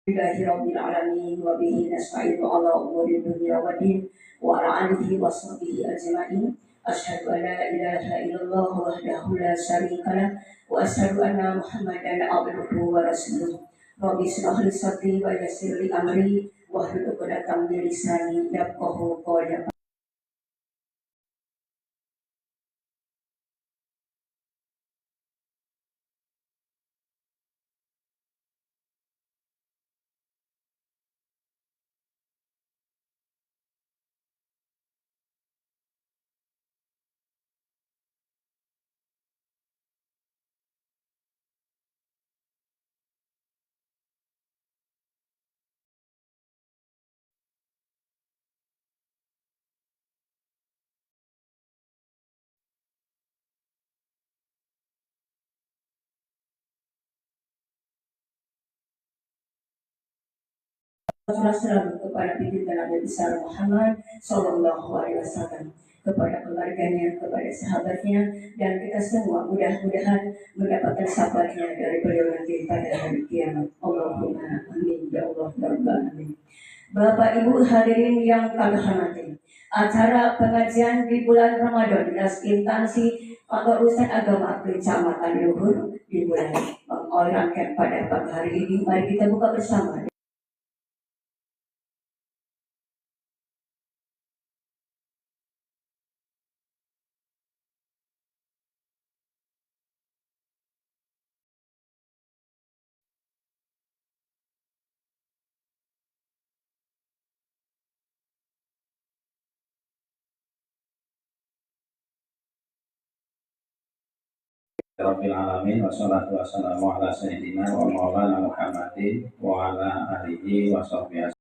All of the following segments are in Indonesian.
Rabbil alamin wa bihi nasta'inu ala umuri dunya wa din wa ala alihi wa sahbihi ajma'in. Asyhadu an la ilaha illallah wahdahu la syarika lah wa asyhadu anna Muhammadan abduhu wa rasuluh. Rabbi shrah li sadri wa yassir li amri wahlul 'uqdatam min lisani yafqahu qawli. Selalu kepada pimpinan Nabi besar Muhammad Sallallahu Alaihi Wasallam, kepada keluarganya, kepada sahabatnya, dan kita semua mudah-mudahan mendapatkan syafaatnya dari beliau nanti pada hari kiamat. Allahumma amin ya Allah ya Rabbal alamin. Bapak Ibu hadirin yang kami hormati, acara pengajian di bulan Ramadan dinas instansi atau urusan agama Kecamatan Luhur dimulai mengorangkan pada pagi hari ini. Mari kita buka bersama. Rabbil alamin wassalatu wassalamu ala sayyidina wa maulana Muhammadin wa ala alihi wa sahbihi.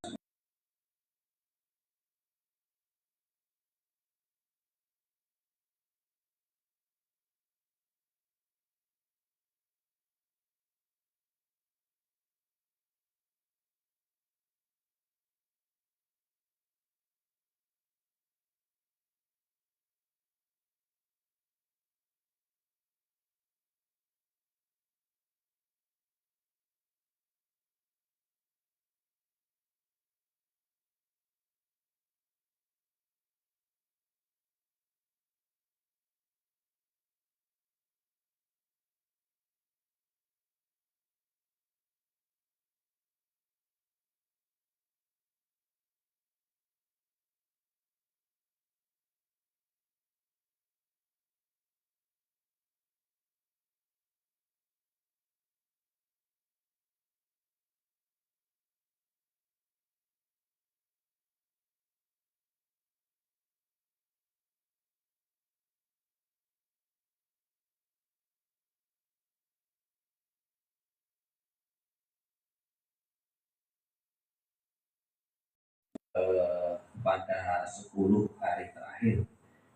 Pada 10 hari terakhir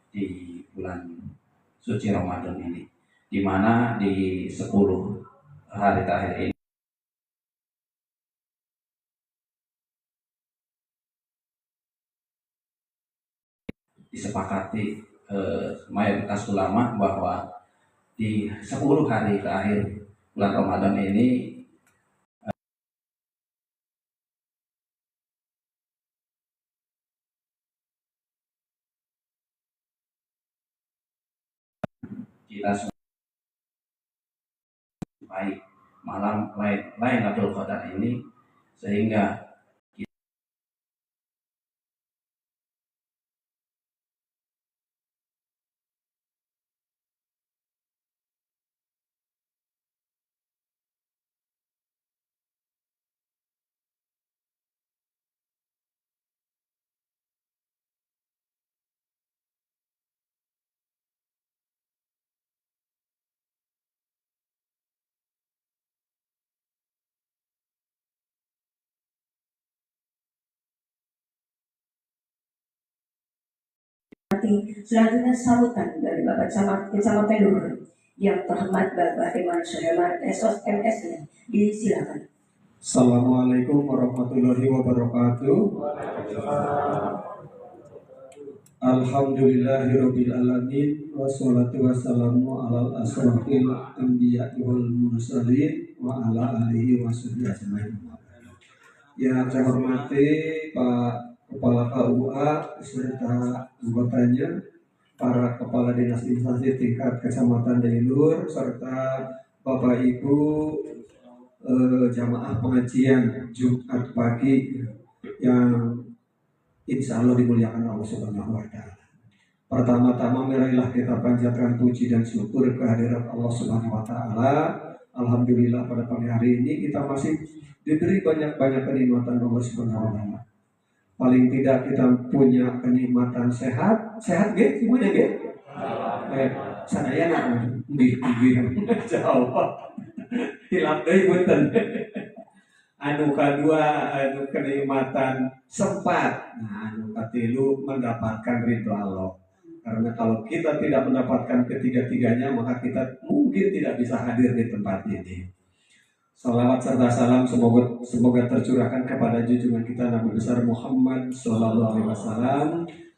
di bulan suci Ramadan ini, di mana di 10 hari terakhir ini disepakati mayoritas ulama bahwa di 10 hari terakhir bulan Ramadan ini kita baik malam Lailatul Qadar ini, sehingga Selanjutnya sambutan dari Bapak Kecamatan Luhur yang terhormat Bapak Iman Suleman SOS MS-nya, disilakan. Assalamualaikum warahmatullahi wabarakatuh. Alhamdulillahirabbil alamin wassalatu wassalamu ala asrofil anbiya'i wal mursalin wa ala alihi washabihi ajmain. Yang saya hormati Pak Kepala KUA beserta anggotanya, para kepala dinas instansi tingkat kecamatan Dailur, serta Bapak Ibu jamaah pengajian Jumat pagi yang insya Allah dimuliakan Allah Subhanahu wa Ta'ala. Pertama-tama marilah kita panjatkan puji dan syukur kehadirat Allah Subhanahu wa Ta'ala. Alhamdulillah pada pagi hari ini kita masih diberi banyak-banyak kenikmatan Allah Subhanahu wa Ta'ala. Paling tidak kita punya kenikmatan sehat, sehat ge, gimana ge? Sadaya nak di jauh, hilap deui punten. Anu kedua, anu kenikmatan sempat. Nah, anu katilu mendapatkan ridho Allah. Karena kalau kita tidak mendapatkan ketiga-tiganya, maka kita mungkin tidak bisa hadir di tempat ini. Salawat serta salam semoga tercurahkan kepada junjungan kita Nabi besar Muhammad Sallallahu Alaihi Wasallam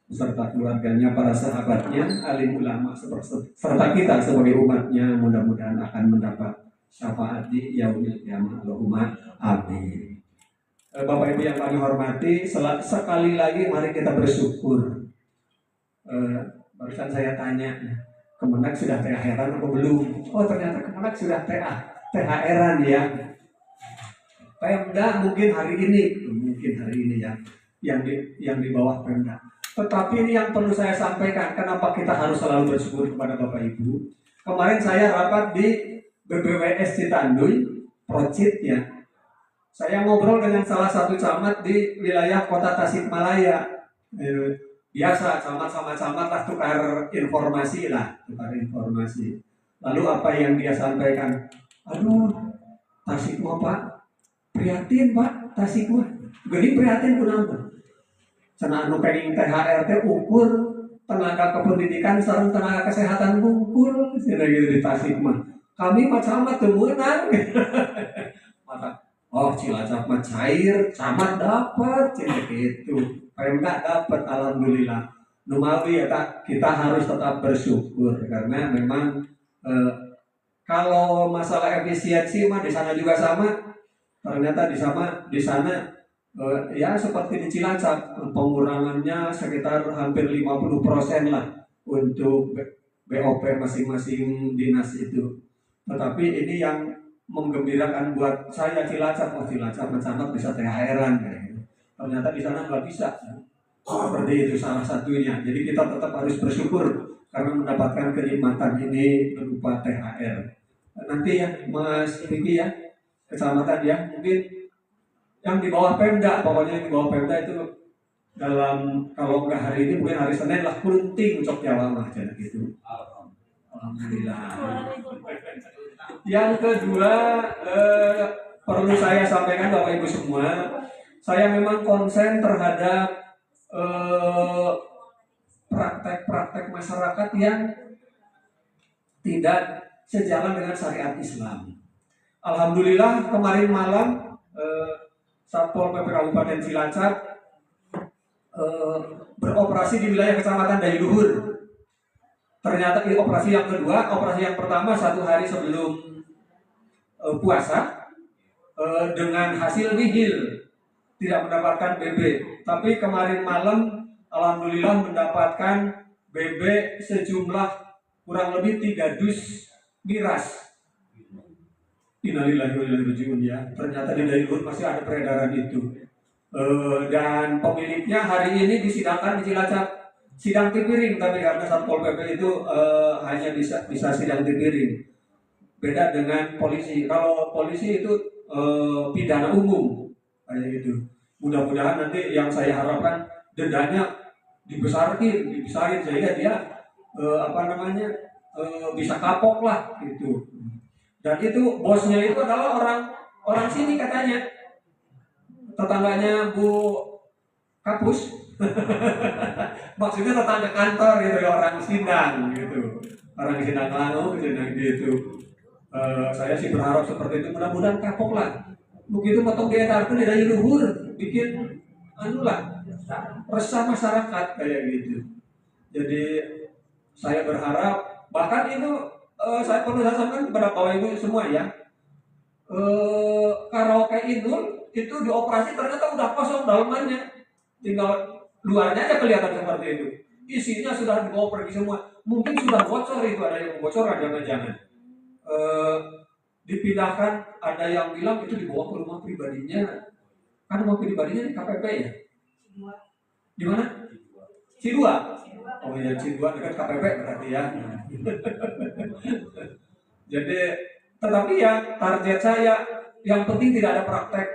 beserta keluarganya, para sahabatnya, alim ulama serta kita sebagai umatnya, mudah-mudahan akan mendapat syafaat di yaumil qiyamah. Allahumma amin. Bapak Ibu yang kami hormati, sekali lagi mari kita bersyukur. Barusan saya tanya, Kemenak sudah THR-an atau belum? Oh, ternyata Kemenak sudah THR-an ya. Pemda mungkin hari ini ya, yang di bawah Pemda. Tetapi ini yang perlu saya sampaikan, kenapa kita harus selalu bersyukur kepada Bapak Ibu. Kemarin saya rapat di BBWS Citanduy, Procit ya. Saya ngobrol dengan salah satu camat di wilayah kota Tasikmalaya. Biasa camat sama camat lah tukar informasi. Lalu apa yang dia sampaikan? Aduh, Tasik mah Pak, prihatin Pak, Tasik mah. Geuning prihatin kunaon? Cenah anu pengen THR teh ukur tenaga kependidikan sareng tenaga kesehatan bungkul cenah gitu di Tasik mah. Kami mah camat teu meunang. Mata oh Cilacap mah cair, camat dapat cenah gitu. Pemda dapat alhamdulillah. Numawi ya kita harus tetap bersyukur karena memang kalau masalah efisiensi mah di sana juga sama. Ternyata di sana ya seperti di Cilacap pengurangannya sekitar hampir 50% lah untuk BOP masing-masing dinas itu. Tetapi ini yang menggembirakan buat saya Cilacap, Cilacap mencatat bisa THR-an gitu. Ternyata di sana nggak bisa. Seperti itu salah satunya. Jadi kita tetap harus bersyukur karena mendapatkan kenikmatan ini berupa THR. Nanti ya Mas Riki ya, kecamatan ya, mungkin yang di bawah Pemda, pokoknya yang di bawah Pemda itu dalam kalau nggak hari ini mungkin hari Senin lah kunting cok Jawa mah jadi gitu. Alhamdulillah. Yang kedua perlu saya sampaikan Bapak Ibu semua, saya memang konsen terhadap praktek-praktek masyarakat yang tidak sejalan dengan syariat Islam. Alhamdulillah kemarin malam Satpol PP Kabupaten Cilacap beroperasi di wilayah Kecamatan Dayiluhur. Ternyata di operasi yang kedua, operasi yang pertama 1 hari sebelum puasa dengan hasil nihil, tidak mendapatkan BB. Tapi kemarin malam alhamdulillah mendapatkan BB sejumlah kurang lebih 3 dus miras. Innalillahi wa inna ilaihi raji'un ya. Ternyata di Dayiluhur masih ada peredaran itu. Dan pemiliknya hari ini disidangkan di Cilacap, sidang tipiring, tapi karena Satpol PP itu hanya bisa sidang tipiring. Beda dengan polisi. Kalau polisi itu pidana umum kayak gitu. Mudah-mudahan nanti yang saya harapkan dendanya dibesarin sehingga dia bisa kapok lah gitu. Dan itu bosnya itu adalah orang sini katanya, tetangganya Bu Kapus. Maksudnya tetangga kantor gitu, orang Sindang gitu, orang Sindang Langu gitu. Saya sih berharap seperti itu, mudah-mudahan kapok lah. Begitu potong diedarkan di Dayiluhur, bikin resah masyarakat kayak gitu. Jadi saya berharap, bahkan itu saya perlu sampaikan kepada Bapak Ibu semua ya, karaoke Inul itu dioperasi ternyata udah kosong dalamannya, tinggal luarnya aja kelihatan seperti itu. Isinya sudah dibawa pergi semua. Mungkin sudah bocor itu, ada yang bocoran jangan-jangan. Dipindahkan, ada yang bilang itu dibawa ke rumah pribadinya. Kan rumah pribadinya di KPP ya? Di mana? Cidua. Oh ya, Cidua dekat KPP berarti ya. Jadi, tetapi ya target saya yang penting tidak ada praktek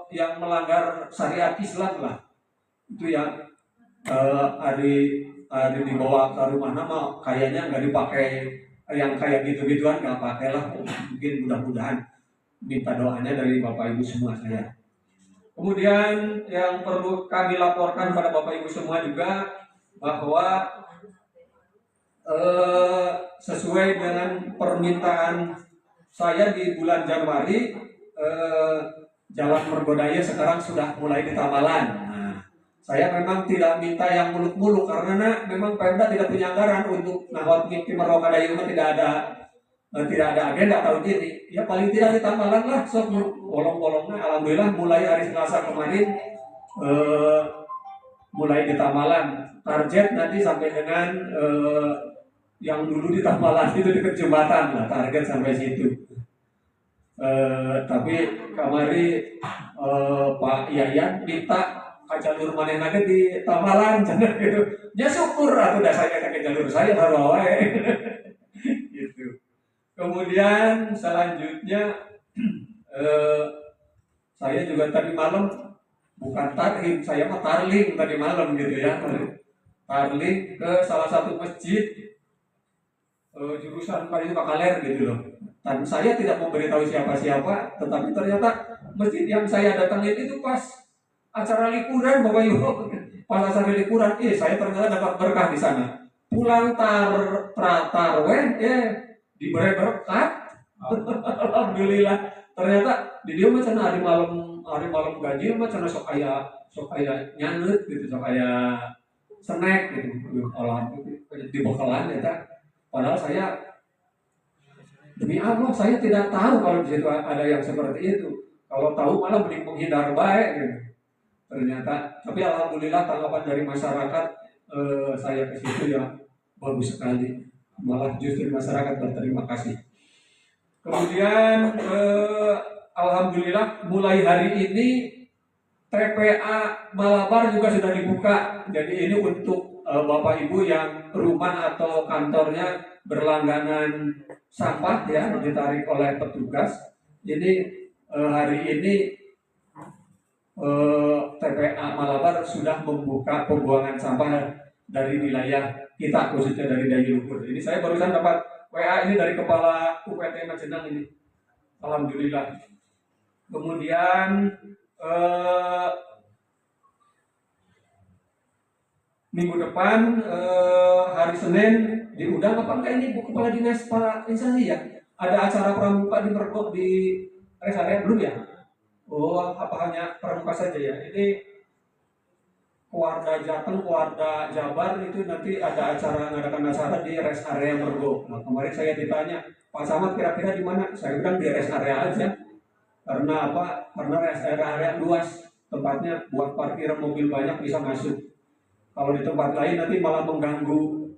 yang melanggar syariat Islam lah. Itu yang hari dibawa ke rumah nama kayaknya nggak dipakai, yang kayak gitu-gituan nggak pakai lah. Mungkin mudah-mudahan minta doanya dari Bapak Ibu semua saya. Kemudian yang perlu kami laporkan pada Bapak Ibu semua juga bahwa sesuai dengan permintaan saya di bulan Januari, Jalan Mergodaya sekarang sudah mulai di Tamalan. Nah, saya memang tidak minta yang muluk-muluk karena memang Pemda tidak punya anggaran untuk Nahwat Mimpi Mergodaya itu tidak ada agenda tahun ini. Ya paling tidak di Tamalan lah, sok bolong-bolongnya. Alhamdulillah mulai hari Selasa kemarin mulai di Tamalan. Target nanti sampai dengan yang dulu di Tamalan itu dekat jembatan lah, target sampai situ. Tapi kemari Pak Yayan minta ke jalur mana lagi di Tamalan, jangan gitu. Ya syukur atau udah saya ke jalur saya baru gitu. Kemudian selanjutnya saya juga tadi malam bukan tarhim, saya mah tarling tadi malam gitu ya. Tarling ke salah satu masjid jurusan Kali Bakaler gitu loh. Dan saya tidak memberitahu siapa-siapa, tetapi ternyata masjid yang saya datangin itu pas acara liburan Bapak Ibu. Pas acara liburan, saya ternyata dapat berkah di sana. Pulang taraweh, diberi berkat. Alhamdulillah. Ternyata di dia macam hari malam gaji macam sok aya nyanut gitu, sok aya snack gitu. Alhamdulillah di bekalan ya. Padahal saya demi Allah saya tidak tahu kalau di situ ada yang seperti itu. Kalau tahu malah mending menghindar baik gitu. Ternyata, tapi alhamdulillah tanggapan dari masyarakat saya ke situ ya bagus sekali. Malah justru masyarakat berterima kasih. Kemudian alhamdulillah mulai hari ini TPA Malabar juga sudah dibuka. Jadi ini untuk Bapak Ibu yang rumah atau kantornya berlangganan sampah ya ditarik oleh petugas. Jadi hari ini TPA Malabar sudah membuka pembuangan sampah dari wilayah kita, khususnya dari Dayiluhur. Ini saya barusan dapat WA ini dari Kepala UPT Majenang ini. Alhamdulillah. Kemudian minggu depan hari Senin diundang apa enggak ini Bu Kepala Dinas Pak Insani ya? Ada acara pramuka di Mergo di rest area belum ya? Oh, apa hanya pramuka saja ya? Ini Keluarga Jateng, Keluarga Jabar itu nanti ada acara ngadakan acara di rest area Mergo. Nah, kemarin saya ditanya, Pak Samad kira-kira di mana? Saya bilang di rest area aja. Karena apa? Karena rest area luas, tempatnya buat parkiran mobil banyak bisa masuk. Kalau di tempat lain nanti malah mengganggu,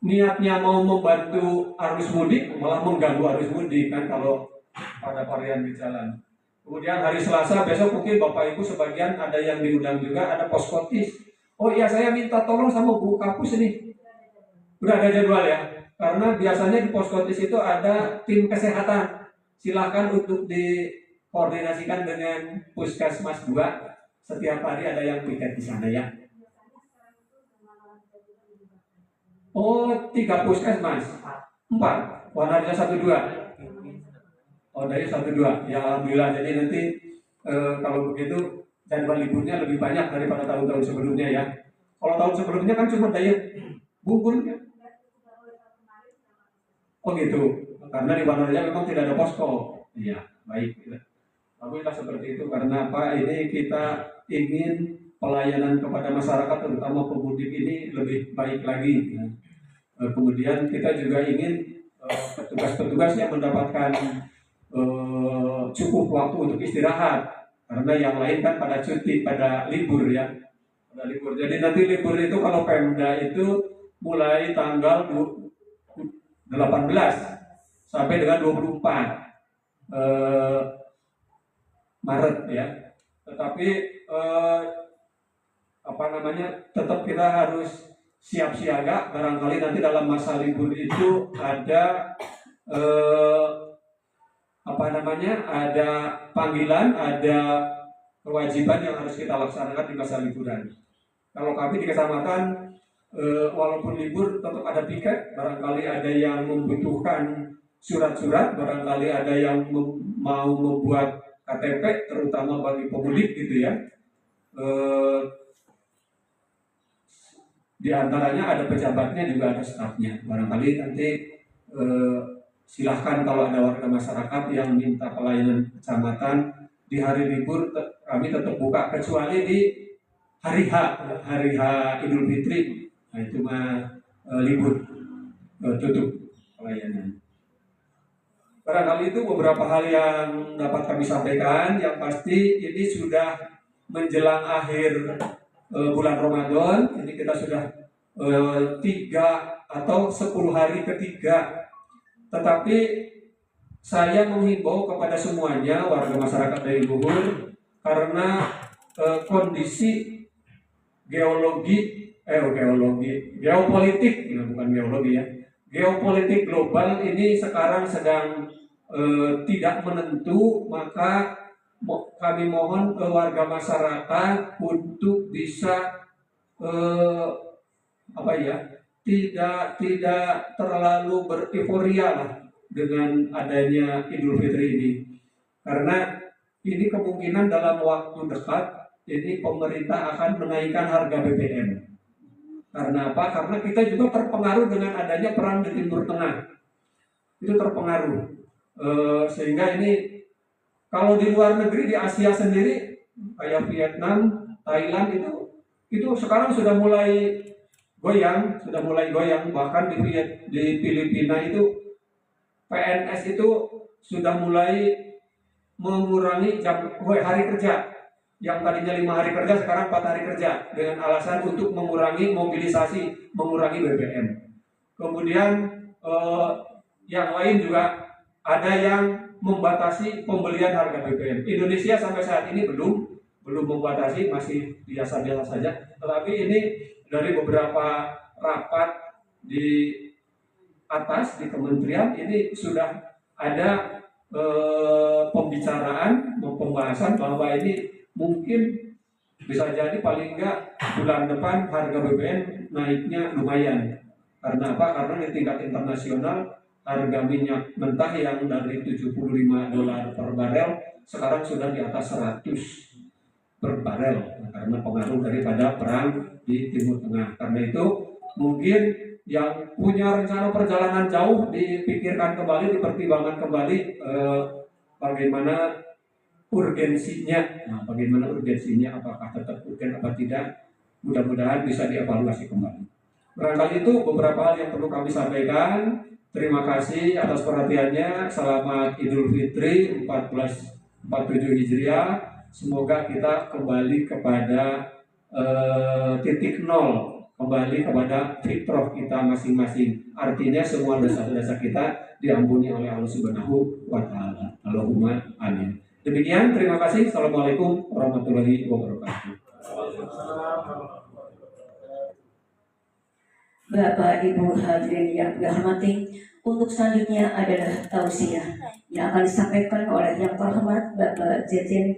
niatnya mau membantu arus mudik malah mengganggu arus mudik kan kalau ada varian di jalan. Kemudian hari Selasa besok mungkin Bapak Ibu sebagian ada yang diundang juga, ada poskotis. Oh iya saya minta tolong sama Bu Kapus ini. Udah ada jadwal ya. Karena biasanya di poskotis itu ada tim kesehatan. Silakan untuk dikoordinasikan dengan Puskesmas 2. Setiap hari ada yang piket di sana ya. Oh, 3 puskesmas, 4, warnanya 1-2. Oh, dari 1-2. Ya alhamdulillah. Jadi nanti kalau begitu jadwal liburnya lebih banyak daripada tahun-tahun sebelumnya ya. Kalau tahun sebelumnya kan cuma daya bungkul ya. Oh gitu. Karena di Bandarnya memang tidak ada posko. Iya, baik. Alhamdulillah seperti itu karena apa? Ini kita ingin pelayanan kepada masyarakat terutama pemudik ini lebih baik lagi. Kemudian kita juga ingin petugas-petugas yang mendapatkan cukup waktu untuk istirahat, karena yang lain kan pada cuti, pada libur ya, pada libur. Jadi nanti libur itu kalau Pemda itu mulai tanggal 18 sampai dengan 24 Maret ya. Tetapi tetap kita harus siap siaga, barangkali nanti dalam masa libur itu ada ada panggilan, ada kewajiban yang harus kita laksanakan di masa liburan. Kalau kami di kecamatan walaupun libur tetap ada piket, barangkali ada yang membutuhkan surat-surat, barangkali ada yang mau membuat KTP, terutama bagi pemudik gitu ya. Di antaranya ada pejabatnya, juga ada stafnya. Barangkali nanti silahkan kalau ada warga masyarakat yang minta pelayanan kecamatan di hari libur, kami tetap buka, kecuali di hari H Idul Fitri. Nah itu mah libur, tutup pelayanan. Barangkali itu beberapa hal yang dapat kami sampaikan. Yang pasti ini sudah menjelang akhir bulan Ramadan. Ini kita sudah 3 atau 10 hari ketiga. Tetapi saya menghimbau kepada semuanya warga masyarakat dari Luhur, karena kondisi geopolitik, bukan geologi ya, geopolitik global ini sekarang sedang tidak menentu, maka kami mohon ke warga masyarakat untuk bisa tidak terlalu bereuforiya lah dengan adanya Idul Fitri ini, karena ini kemungkinan dalam waktu dekat ini pemerintah akan menaikkan harga BBM. Karena apa? Karena kita juga terpengaruh dengan adanya perang di Timur Tengah. Itu terpengaruh. Sehingga ini kalau di luar negeri, di Asia sendiri kayak Vietnam, Thailand itu sekarang sudah mulai goyang, bahkan di Filipina itu PNS itu sudah mulai mengurangi hari kerja. Yang tadinya 5 hari kerja sekarang 4 hari kerja, dengan alasan untuk mengurangi mobilisasi, mengurangi BBM. Kemudian yang lain juga ada yang membatasi pembelian harga BBM. Indonesia sampai saat ini belum membatasi, masih biasa-biasa saja. Tetapi ini dari beberapa rapat di atas di kementerian ini sudah ada pembahasan bahwa ini mungkin bisa jadi paling enggak bulan depan harga BBM naiknya lumayan. Karena apa? Karena di tingkat internasional harga minyak mentah yang dari $75 per barel sekarang sudah di atas 100 per barel, karena pengaruh daripada perang di Timur Tengah. Karena itu mungkin yang punya rencana perjalanan jauh dipikirkan kembali, dipertimbangkan kembali bagaimana urgensinya, apakah tetap urgen apa tidak. Mudah-mudahan bisa dievaluasi kembali. Barangkali itu beberapa hal yang perlu kami sampaikan. Terima kasih atas perhatiannya. Selamat Idul Fitri 1447 Hijriah. Semoga kita kembali kepada titik nol, kembali kepada fitrah kita masing-masing. Artinya semua dosa-dosa kita diampuni oleh Allah Subhanahu wa Ta'ala. Allahumma amin. Demikian, terima kasih. Assalamualaikum warahmatullahi wabarakatuh. Bapak Ibu hadirin yang dirahmati, untuk selanjutnya adalah tausiah yang akan disampaikan oleh yang terhormat Bapak Jejen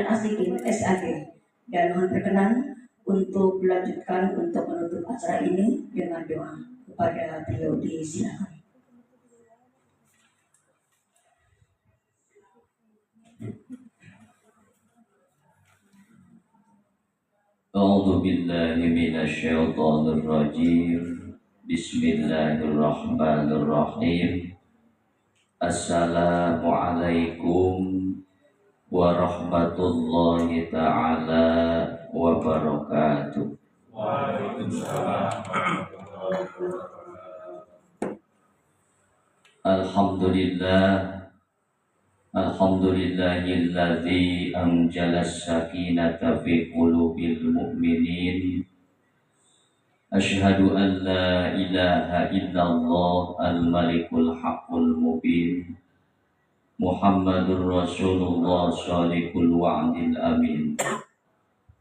Asikin SAG, dan mohon berkenan untuk melanjutkan untuk menutup acara ini dengan doa. Kepada beliau disilakan. A'udzu billahi minasyaitonir rajim. Bismillahirrahmanirrahim. Assalamualaikum warahmatullahi taala wabarakatuh. Waalaikumsalam. Alhamdulillah, Alhamdulillahilladzi anjalas sakinata fi qulubil mu'minin. Asyhadu an la ilaha illallah al-malikul haqqul mubin. Muhammadur Rasulullah shadiqul wa'dil amin.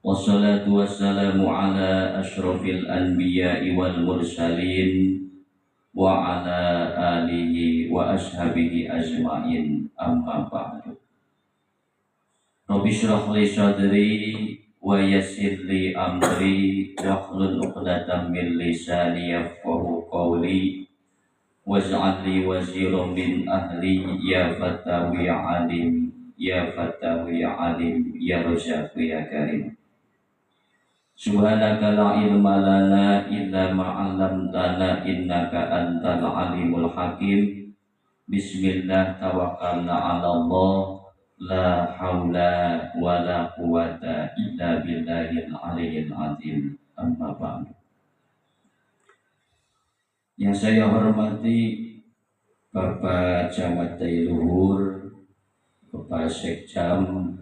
Wassalatu wassalamu ala asyrafil anbiya'i wal mursalin wa ala alihi wa ashabihi ajma'in, amma ba'du. Rabbi shrah li sadri wa yassir li amri wahlul 'uqdatam min lisani yafqahu qawli waj'al li waziran min ahli ya fatawi alim ya fatawi alim ya razzaqu ya karim. Subhanaka la ilma lana illa ma 'allamtana innaka antal alimul hakim. Bismillah tawakkalna 'ala Allah la haula wala quwata illa billahil aliyyil azim. Amma ba'du. Yang saya hormati Bapak Camat Luhur, Bapak Sekjam,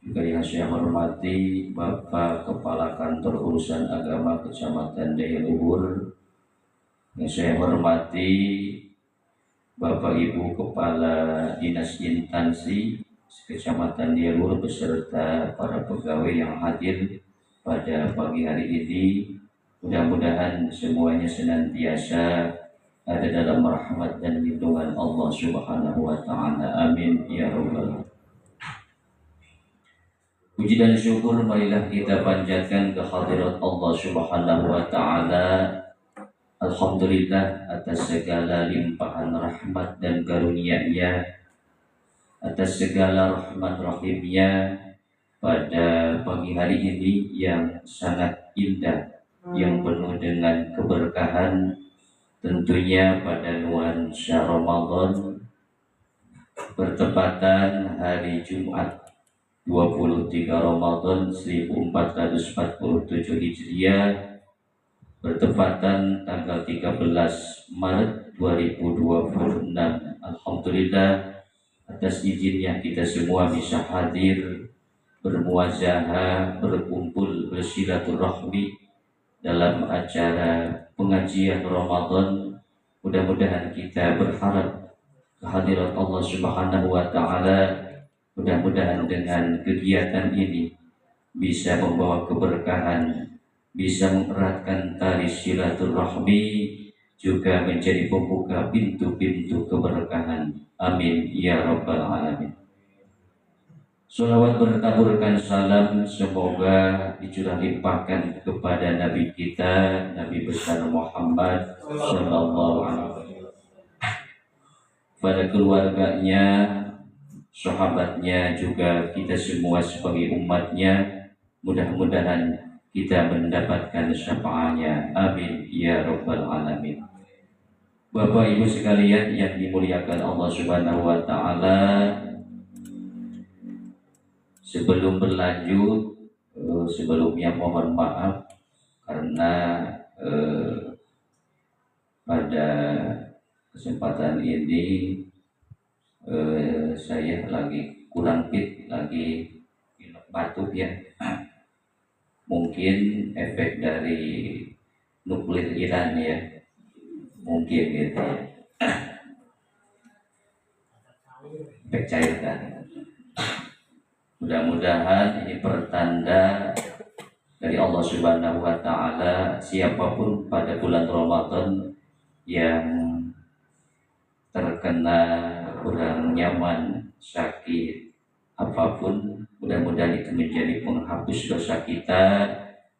juga yang saya hormati Bapak Kepala Kantor Urusan Agama Kecamatan Daya Luhur. Yang saya hormati Bapak Ibu Kepala Dinas Instansi Kecamatan Daya Luhur beserta para pegawai yang hadir pada pagi hari ini. Mudah-mudahan semuanya senantiasa ada dalam rahmat dan lindungan Allah Subhanahu wa Ta'ala. Amin ya rabbal alamin. Puji dan syukur marilah kita panjatkan kehadirat Allah Subhanahu wa Ta'ala. Alhamdulillah atas segala limpahan rahmat dan karunia-Nya, atas segala rahmat rahim-Nya pada pagi hari ini yang sangat indah, yang penuh dengan keberkahan. Tentunya pada nuansa Ramadan, bertepatan hari Jumat 23 Ramadan 1447 Hijriah, bertepatan tanggal 13 Maret 2026. Alhamdulillah atas izinnya kita semua bisa hadir, bermuazaah, berkumpul, bersilaturahmi dalam acara pengajian Ramadan. Mudah-mudahan kita berharap kehadirat Allah Subhanahu wa Ta'ala. Mudah-mudahan dengan kegiatan ini bisa membawa keberkahan, bisa mengeratkan tali silaturahmi, juga menjadi pembuka pintu-pintu keberkahan. Amin ya rabbal alamin. Salawat bertaburkan salam semoga dicurah limpahkan kepada Nabi kita, Nabi besar Muhammad sallallahu alaihi wasallam, pada keluarganya, sahabatnya, juga kita semua sebagai umatnya. Mudah-mudahan kita mendapatkan syafaatnya. Amin ya rabbal alamin. Bapak Ibu sekalian yang dimuliakan Allah Subhanahu wa Ta'ala, sebelum berlanjut, sebelumnya mohon maaf karena pada kesempatan ini saya lagi kurang fit, lagi batuk ya. Mungkin efek dari nuklir Iran ya, mungkin gitu ya. Efek cairan. Mudah-mudahan ini pertanda dari Allah Subhanahu wa Ta'ala. Siapapun pada bulan Ramadan yang terkena kurang nyaman, sakit, apapun, mudah-mudahan itu menjadi penghapus dosa kita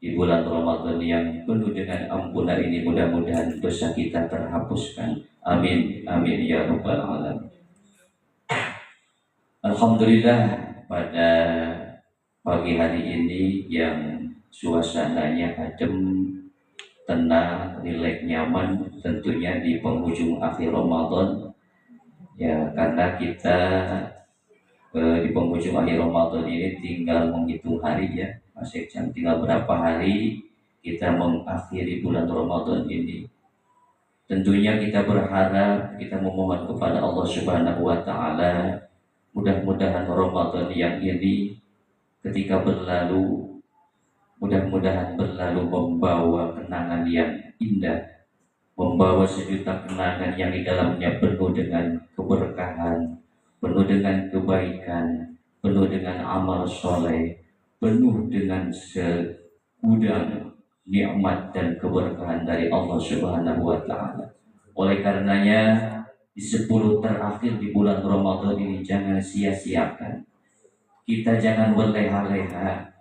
di bulan Ramadan yang penuh dengan ampunan ini. Mudah-mudahan dosa kita terhapuskan. Amin, amin ya rabbal alamin. Alhamdulillah pada pagi hari ini yang suasananya adem, tenang, rileks, nyaman, tentunya di penghujung akhir Ramadan ya, karena kita di penghujung akhir Ramadan ini tinggal menghitung hari ya, masih tinggal berapa hari kita mengakhiri bulan Ramadan ini. Tentunya kita berharap, kita memohon kepada Allah Subhanahu wa Ta'ala, Mudah-mudahan Ramadan yang ini ketika berlalu, mudah-mudahan berlalu membawa kenangan yang indah, membawa sejuta kenangan yang di dalamnya penuh dengan keberkahan, penuh dengan kebaikan, penuh dengan amal soleh, penuh dengan segudang nikmat dan keberkahan dari Allah Subhanahu wa Ta'ala. Oleh karenanya, di 10 terakhir di bulan Ramadan ini jangan sia-siakan. Kita jangan berleha-leha,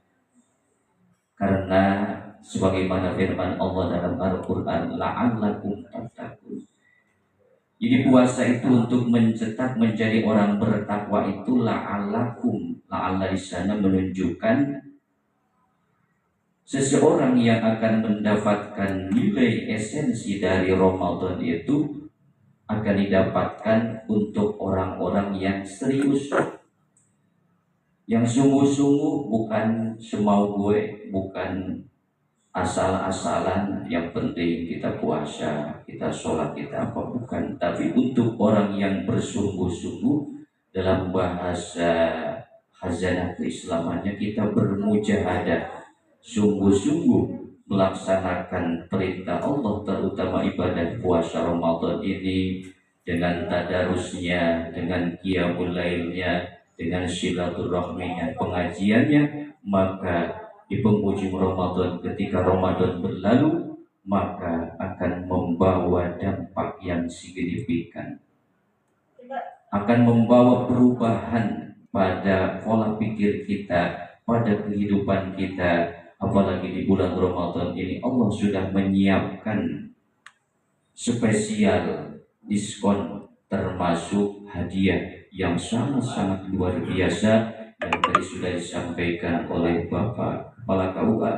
karena sebagaimana firman Allah dalam Al-Quran, la'allakum tattaqun. Jadi puasa itu untuk mencetak menjadi orang bertakwa itu la'allakum. La'alla di sana menunjukkan seseorang yang akan mendapatkan nilai esensi dari Ramadan itu akan didapatkan untuk orang-orang yang serius, yang sungguh-sungguh, bukan semau gue, bukan asal-asalan. Yang penting kita puasa, kita sholat, kita apa, bukan. Tapi untuk orang yang bersungguh-sungguh, dalam bahasa khazanah keislamannya, kita bermujahadah, sungguh-sungguh melaksanakan perintah Allah, terutama ibadah puasa Ramadan ini, dengan tadarusnya, dengan qiyamul lailnya, dengan silaturahminya, pengajiannya. Maka di penghujung Ramadan, ketika Ramadan berlalu, maka akan membawa dampak yang signifikan, akan membawa perubahan pada pola pikir kita, pada kehidupan kita. Apalagi di bulan Ramadan ini Allah sudah menyiapkan spesial diskon, termasuk hadiah yang sangat-sangat luar biasa yang tadi sudah disampaikan oleh Bapak Kepala KUA,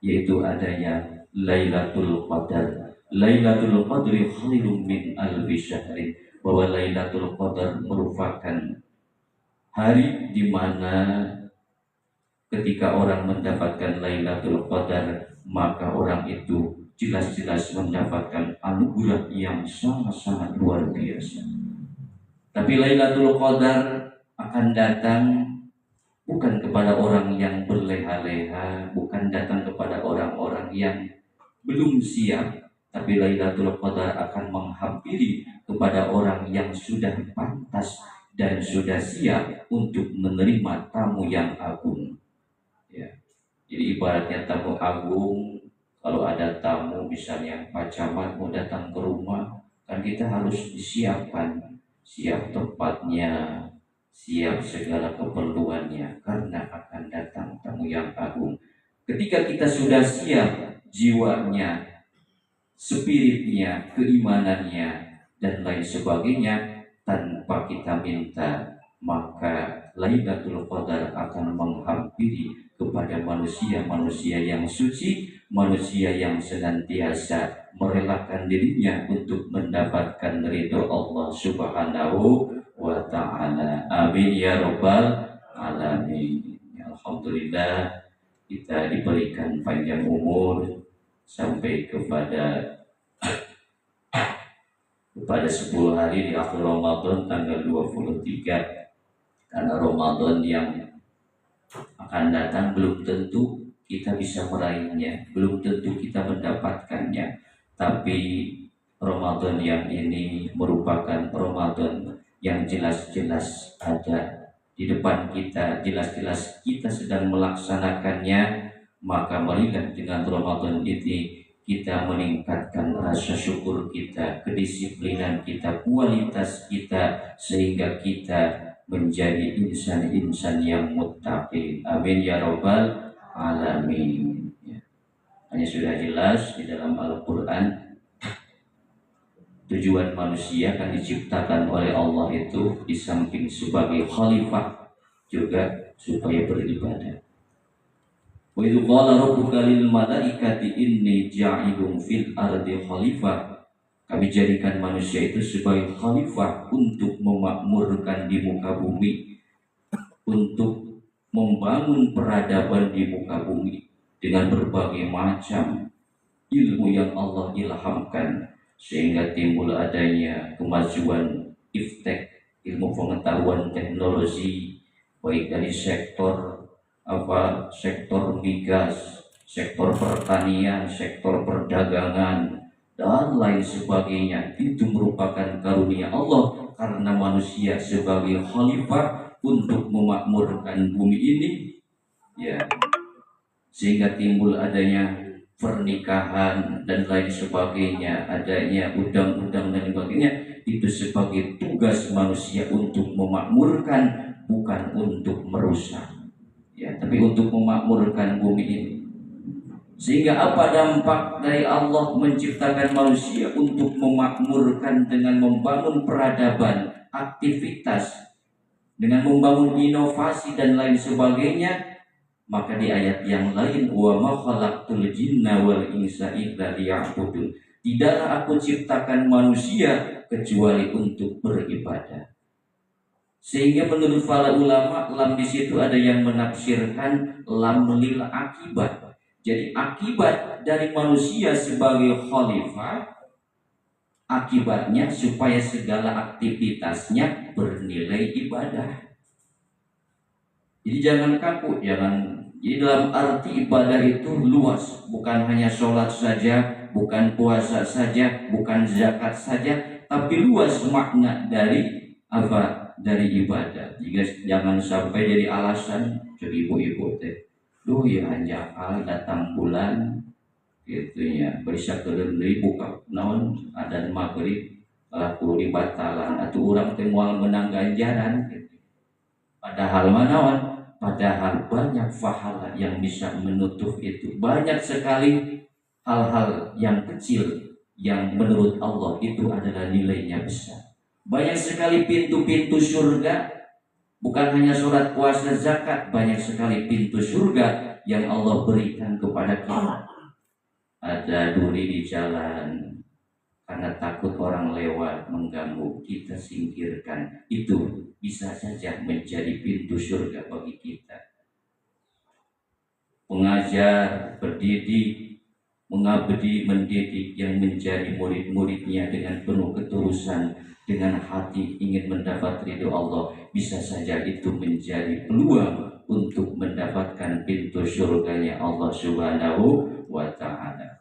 yaitu adanya Lailatul Qadar. Lailatul Qadri khairun min alfi syahrin, bahwa Lailatul Qadar merupakan hari di mana ketika orang mendapatkan Lailatul Qadar, maka orang itu jelas-jelas mendapatkan anugerah yang sangat-sangat luar biasa. Tapi Lailatul Qadar akan datang bukan kepada orang yang berleha-leha, bukan datang kepada orang-orang yang belum siap, tapi Lailatul Qadar akan menghampiri kepada orang yang sudah pantas dan sudah siap untuk menerima tamu yang agung. Ya. Jadi ibaratnya tamu agung, kalau ada tamu misalnya Pak Camat mau datang ke rumah, kan kita harus disiapkan, siap tempatnya, siap segala keperluannya, karena akan datang tamu yang agung. Ketika kita sudah siap jiwanya, spiritnya, keimanannya, dan lain sebagainya, tanpa kita minta, maka Lailatul Qadar akan menghampiri kepada manusia-manusia yang suci, manusia yang senantiasa merelakan dirinya untuk mendapatkan ridho Allah Subhanahu wa Ta'ala. Amin ya Rabbal Alamin. Alhamdulillah kita diberikan panjang umur sampai kepada 10 hari di akhir Ramadan tanggal 23. Karena Ramadan yang akan datang belum tentu kita bisa meraihnya, belum tentu kita mendapatkannya. Tapi Ramadan yang ini merupakan Ramadan yang jelas-jelas ada di depan kita, jelas-jelas kita sedang melaksanakannya. Maka marilah dengan Ramadan ini kita meningkatkan rasa syukur kita, kedisiplinan kita, kualitas kita, sehingga kita menjadi insan-insan yang muttaqin. Amin ya Rabbal Alamin. Ya. Hanya sudah jelas di dalam Al-Quran, tujuan manusia akan diciptakan oleh Allah itu di samping sebagai khalifah, juga supaya beribadah. Wa idh qala rabbuka lil malaikati inni ja'ilun fil ardi khalifah. Kami jadikan manusia itu sebagai khalifah untuk memakmurkan di muka bumi, untuk membangun peradaban di muka bumi dengan berbagai macam ilmu yang Allah ilhamkan, sehingga timbul adanya kemajuan iftek, ilmu pengetahuan teknologi, baik dari sektor migas, sektor pertanian, sektor perdagangan, dan lain sebagainya. Itu merupakan karunia Allah karena manusia sebagai khalifah untuk memakmurkan bumi ini, ya, sehingga timbul adanya pernikahan dan lain sebagainya, adanya undang-undang dan sebagainya. Itu sebagai tugas manusia untuk memakmurkan, bukan untuk merusak, ya, tapi untuk memakmurkan bumi ini. Sehingga apa dampak dari Allah menciptakan manusia untuk memakmurkan dengan membangun peradaban, aktivitas, dengan membangun inovasi dan lain sebagainya. Maka di ayat yang lain, wa ma khalaqtul jinna wal insa illa liya'budun, tidaklah aku ciptakan manusia kecuali untuk beribadah. Sehingga menurut para ulama, lam di situ ada yang menafsirkan lam lil akibat. Jadi akibat dari manusia sebagai khalifah, akibatnya supaya segala aktivitasnya bernilai ibadah. Jadi jangan kaku, jadi dalam arti ibadah itu luas, bukan hanya sholat saja, bukan puasa saja, bukan zakat saja, tapi luas makna dari apa? Dari ibadah. Jangan sampai jadi alasan jadi ibu-ibu teh. Duh ya anjakal datang bulan gitu ya, berisa kedeui buka naon adan maghrib laku dibatalan atuh urang teh moal menang ganjaran gitu. Padahal manaon? Padahal banyak pahala yang bisa menutup itu. Banyak sekali hal-hal yang kecil yang menurut Allah itu adalah nilainya besar. Banyak sekali pintu-pintu surga, bukan hanya sholat, puasa, zakat. Banyak sekali pintu surga yang Allah berikan kepada kita. Ada duri di jalan, karena takut orang lewat mengganggu, kita singkirkan. Itu bisa saja menjadi pintu surga bagi kita. Pengajar, pendidik, mengabdi, mendidik yang menjadi murid-muridnya dengan penuh ketulusan, dengan hati ingin mendapat ridho Allah, bisa saja itu menjadi peluang untuk mendapatkan pintu surganya Allah Subhanahu wa Ta'ala.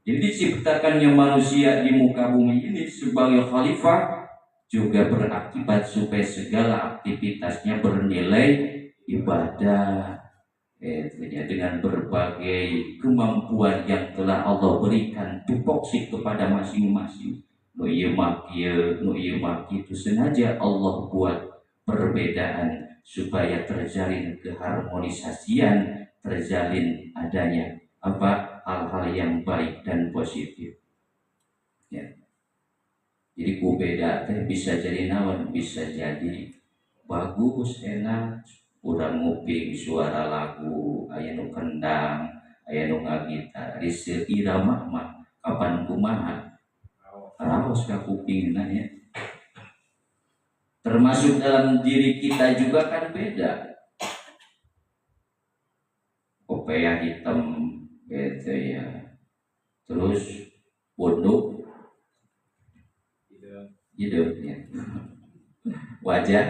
Jadi diciptakannya manusia di muka bumi ini sebagai khalifah juga berakibat supaya segala aktivitasnya bernilai ibadah, dengan berbagai kemampuan yang telah Allah berikan tupoksi kepada masing-masing. Nu ieu mah kieu, nu ieu mah kitu, sengaja Allah buat perbedaan supaya terjalin keharmonisasian, terjalin adanya hal-hal yang baik dan positif. Ya. Jadi ku beda teh bisa jadi naon, bisa jadi bagus, enak, urang nguping suara lagu, aya nu kendang, aya nu ngagitar, di irama mah kapan kumaha raos ka kupingna ya. Termasuk dalam diri kita juga kan beda. Kopea hitam gitu ya. Terus punduk hidup ya. Wajah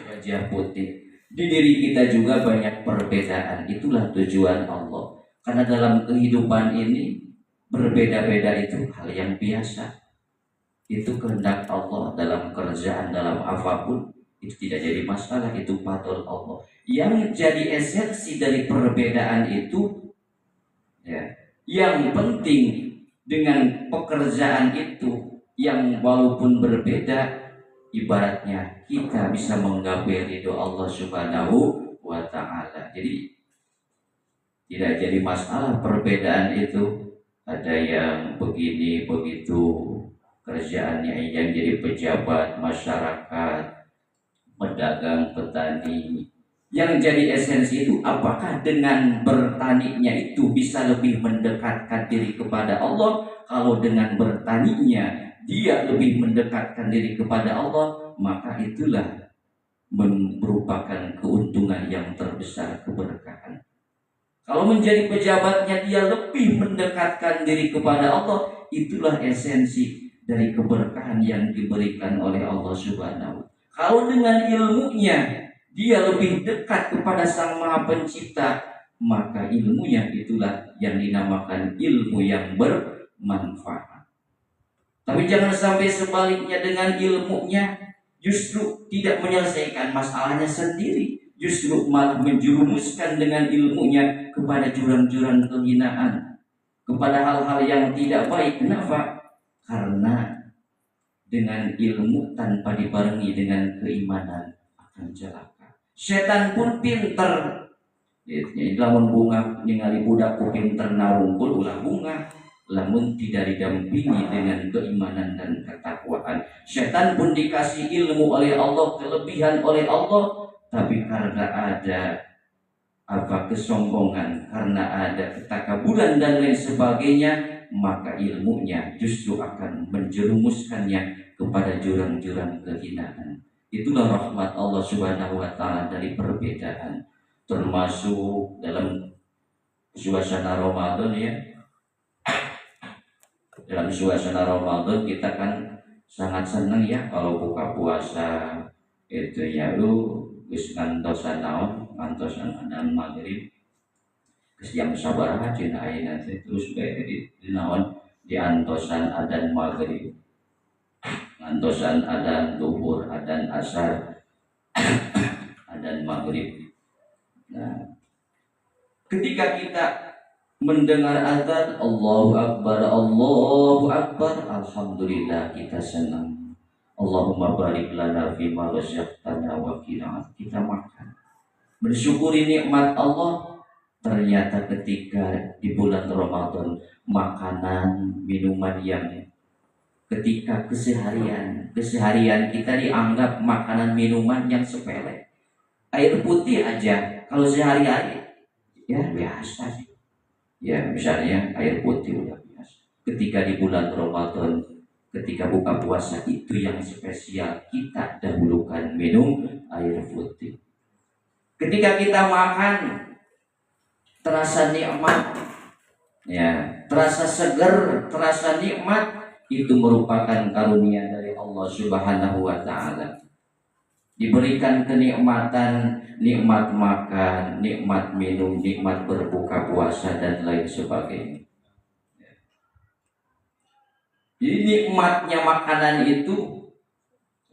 wajah putih. Di diri kita juga banyak perbedaan. Itulah tujuan Allah. Karena dalam kehidupan ini berbeda-beda itu hal yang biasa. Itu kehendak Allah dalam kerjaan, dalam apapun, itu tidak jadi masalah, itu fadl Allah. Yang jadi esensi dari perbedaan itu, ya, yang penting dengan pekerjaan itu yang walaupun berbeda, ibaratnya kita bisa menggapai ridho Allah Subhanahu wa Ta'ala. Jadi tidak jadi masalah perbedaan itu. Ada yang begini begitu kerjaannya, yang jadi pejabat masyarakat, pedagang, petani. Yang jadi esensi itu apakah dengan bertaninya itu bisa lebih mendekatkan diri kepada Allah? Kalau dengan bertaninya dia lebih mendekatkan diri kepada Allah, maka itulah merupakan keuntungan yang terbesar, keberkahan. Kalau menjadi pejabatnya dia lebih mendekatkan diri kepada Allah, itulah esensi dari keberkahan yang diberikan oleh Allah Subhanahu. Kalau dengan ilmunya dia lebih dekat kepada Sang Maha Pencipta, maka ilmunya itulah yang dinamakan ilmu yang bermanfaat. Tapi jangan sampai sebaliknya, dengan ilmunya justru tidak menyelesaikan masalahnya sendiri, justru malah menjerumuskan dengan ilmunya kepada jurang-jurang kehinaan, kepada hal-hal yang tidak baik. Kenapa? Karena dengan ilmu tanpa dibarengi dengan keimanan akan celaka. Setan pun pinter. Lamun bunga ningali budak ku pinter narungkul ulah bunga, lamun tidak didampingi dengan keimanan dan ketakwaan. Setan pun dikasih ilmu oleh Allah, kelebihan oleh Allah, tapi karena ada kesombongan, karena ada ketakaburan dan lain sebagainya, maka ilmunya justru akan menjerumuskannya kepada jurang-jurang kehinaan. Itulah rahmat Allah Subhanahu wa taala dari perbedaan, termasuk dalam suasana Ramadan ya. Dalam suasana Ramadan kita kan sangat senang ya kalau buka puasa itu ya, lu geus ngantosan naon, ngantosan adzan maghrib geus jam sabaraha cenah ayeuna teh, terus bae di naon di antosan adzan maghrib, ngantosan adzan zuhur, adzan asar, adzan maghrib. Nah, ketika kita mendengar azan Allahu Akbar, Allahu Akbar, alhamdulillah kita senang. Allahumma barik lana fima razaqtana wa qina, kita makan, bersyukuri nikmat Allah. Ternyata ketika di bulan Ramadan, makanan, minuman yang ketika keseharian kita dianggap makanan minuman yang sepele, air putih aja kalau sehari-hari ya biasa sih. Ya misalnya air putih udah biasa. Ketika di bulan Ramadan, ketika buka puasa, itu yang spesial, kita dahulukan minum air putih. Ketika kita makan, terasa nikmat, ya, terasa segar, terasa nikmat, itu merupakan karunia dari Allah Subhanahu wa taala. Diberikan kenikmatan, nikmat makan, nikmat minum, nikmat berbuka puasa dan lain sebagainya. Jadi nikmatnya makanan itu,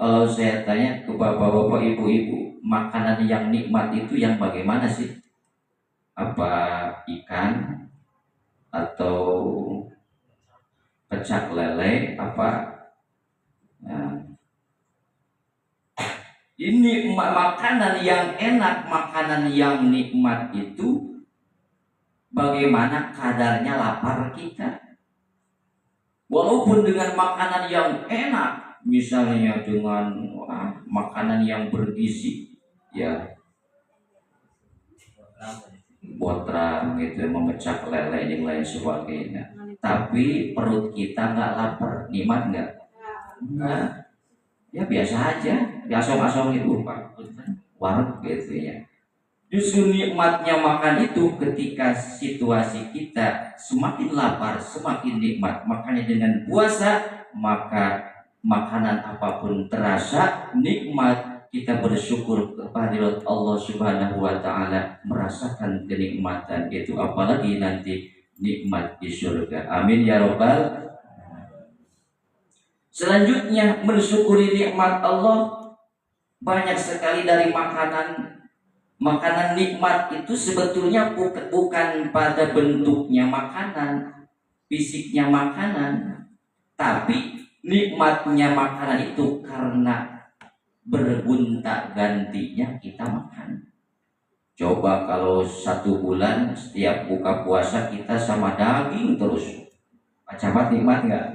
kalau saya tanya ke bapak-bapak, ibu-ibu, makanan yang nikmat itu yang bagaimana sih? Apa ikan atau pecak lele apa? Nah, ini makanan yang enak, makanan yang nikmat itu bagaimana kadarnya lapar kita. Walaupun dengan makanan yang enak, misalnya dengan makanan yang bergizi, ya, botrang gitu, memecah lele dan lain sebagainya. Tapi perut kita nggak lapar, nikmat nggak? Enggak. Ya biasa aja, asong-asong itu Pak, warung gitu ya. Justru nikmatnya makan itu ketika situasi kita semakin lapar, semakin nikmat. Makanya dengan puasa, maka makanan apapun terasa nikmat. Kita bersyukur kepada Allah Subhanahu wa taala, merasakan kenikmatan itu, apalagi nanti nikmat di surga. Amin ya rabbal. Selanjutnya mensyukuri nikmat Allah. Banyak sekali dari makanan nikmat itu sebetulnya bukan pada bentuknya makanan, fisiknya makanan, tapi nikmatnya makanan itu karena bergonta gantinya kita makan. Coba kalau 1 bulan setiap buka puasa kita sama daging terus, acamat nikmat nggak?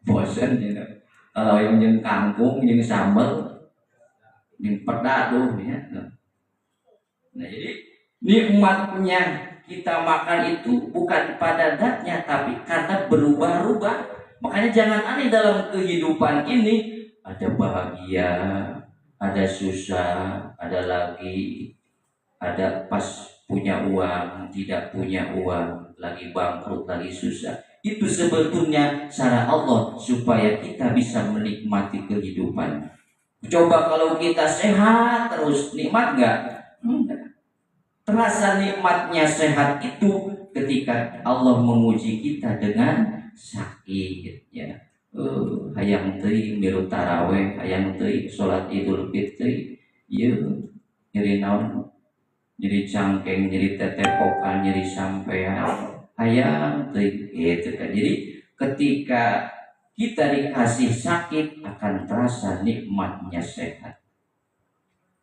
Bosan ya. Kalau yang kangkung, yang sambal, yang peda tuh ya. Nah jadi nikmatnya kita makan itu bukan pada zatnya, tapi karena berubah-ubah. Makanya jangan aneh dalam kehidupan ini, ada bahagia, ada susah, ada lagi, ada pas punya uang, tidak punya uang, lagi bangkrut, lagi susah. Itu sebetulnya cara Allah supaya kita bisa menikmati kehidupan. Coba kalau kita sehat terus, nikmat nggak? Enggak. Terasa nikmatnya sehat itu ketika Allah memuji kita dengan sakit, ya. Hayang teuing milu taraweh, hayang teuing salat Idul Fitri, ieu nyeri naon? Nyeri cangkeng, nyeri tetepokan, nyeri sampean. Hayang teuing gitu kan. Jadi ketika kita dikasih sakit akan terasa nikmatnya sehat.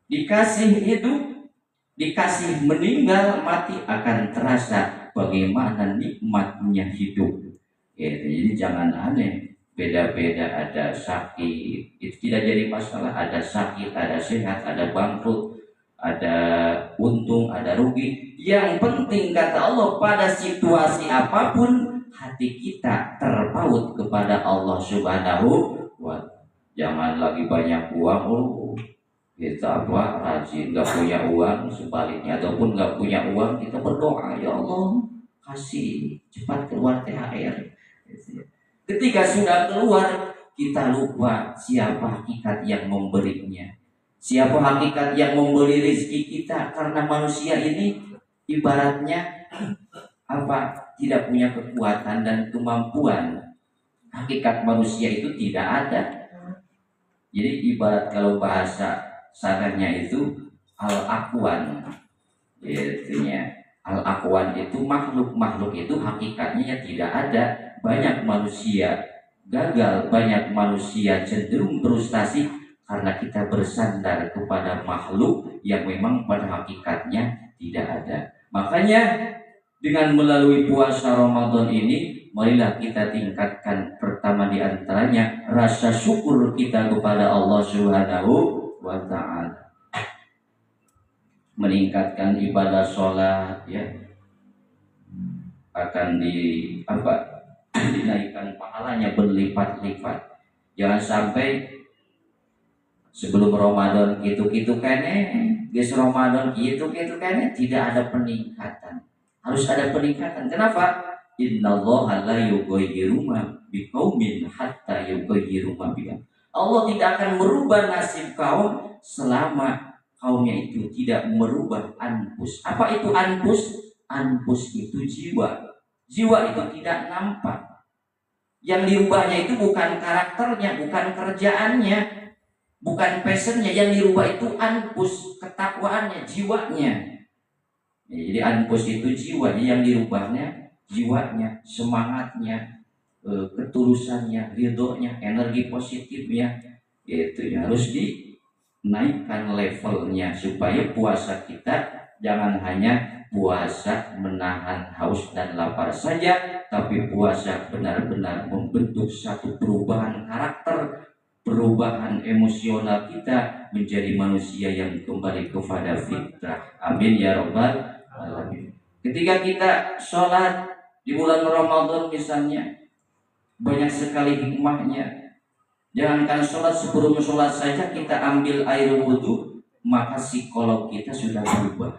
Dikasih hidup, dikasih meninggal mati akan terasa bagaimana nikmatnya hidup. Gitu. Jadi jangan aneh, beda-beda, ada sakit itu tidak jadi masalah, ada sakit, ada sehat, ada bangkrut, ada untung, ada rugi. Yang penting kata Allah pada situasi apapun hati kita terpaut kepada Allah Subhanahu wa ta'ala. Jangan lagi banyak uang, kita rajin, nggak punya uang, sebaliknya ataupun nggak punya uang kita berdoa, ya Allah kasih cepat keluar THR. Ketika sudah keluar kita lupa siapa hakikat yang memberinya, siapa hakikat yang memberi rezeki kita. Karena manusia ini ibaratnya tidak punya kekuatan dan kemampuan. Hakikat manusia itu tidak ada. Jadi ibarat kalau bahasa sananya itu al-aqwan, artinya al-aqwan itu makhluk itu hakikatnya tidak ada. Banyak manusia gagal, banyak manusia cenderung frustasi karena kita bersandar kepada makhluk yang memang pada hakikatnya tidak ada. Makanya dengan melalui puasa Ramadan ini, marilah kita tingkatkan pertama di antaranya rasa syukur kita kepada Allah Subhanahu wa ta'ala. Meningkatkan ibadah sholat, ya, akan dinaikkan pahalanya berlipat-lipat. Jangan sampai sebelum Ramadan gitu-gitu kene, geus Ramadan gitu-gitu kene, tidak ada peningkatan. Harus ada peningkatan. Kenapa? Innallaha la yughayyiru ma biqaumin hatta yughayyiru ma bihim. Allah tidak akan merubah nasib kaum selama kaumnya itu tidak merubah anfus. Apa itu anfus? Anfus itu jiwa. Jiwa itu tidak nampak. Yang dirubahnya itu bukan karakternya, bukan kerjaannya, bukan passionnya. Yang dirubah itu anfus, ketakwaannya, jiwanya. Jadi anfus itu jiwa, yang dirubahnya jiwanya, semangatnya, ketulusannya, ridhonya, energi positifnya. Itu harus dinaikkan levelnya supaya puasa kita jangan hanya puasa menahan haus dan lapar saja, tapi puasa benar-benar membentuk satu perubahan karakter, perubahan emosional kita menjadi manusia yang kembali kepada fitrah. Amin ya rabbal alamin. Ketika kita sholat di bulan Ramadan misalnya, banyak sekali hikmahnya. Jangankan sholat, sebelum sholat saja kita ambil air wudhu, maka psikolog kita sudah berubah.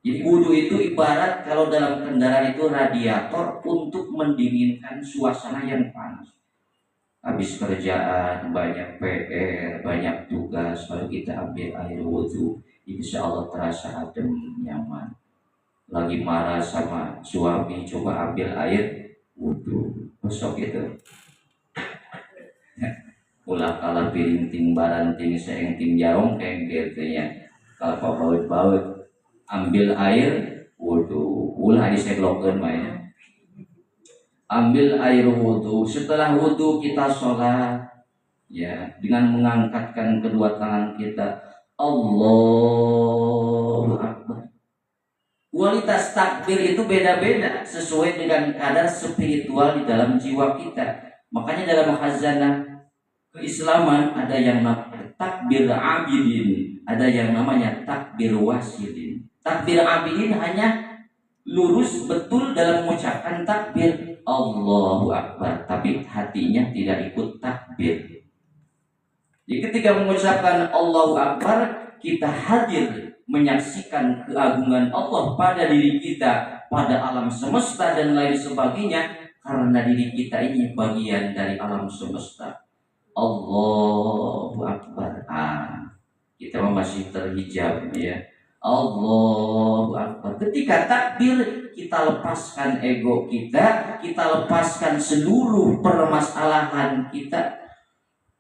Jadi wudhu itu ibarat kalau dalam kendaraan itu radiator untuk mendinginkan suasana yang panas. Habis kerjaan, banyak PR, banyak tugas, baru kita ambil air wudhu, insya Allah terasa adem, nyaman. Lagi marah sama suami, coba ambil air wudhu, besok itu ulah kalah piring ting baranting seeng ting jarong kayak gitu ya. Kalau baut-baut ambil air wudhu, ulah diseglokeun mah. Ambil air wudhu, setelah wudhu kita sholat, ya, dengan mengangkatkan kedua tangan kita, Allahu Akbar. Kualitas takbir itu beda-beda sesuai dengan kadar spiritual di dalam jiwa kita. Makanya dalam khazanah keislaman ada yang namanya takbir abidin, ada yang namanya takbir wasilin. Takbir abidin hanya lurus betul dalam mengucapkan takbir Allahu Akbar, tapi hatinya tidak ikut takbir. Jadi ketika mengucapkan Allahu Akbar, kita hadir menyaksikan keagungan Allah pada diri kita, pada alam semesta dan lain sebagainya. karena diri kita ini bagian dari alam semesta. Allahu Akbar. Kita masih terhijab ya. Allahu Akbar. Ketika takbir, kita lepaskan ego kita lepaskan seluruh permasalahan kita,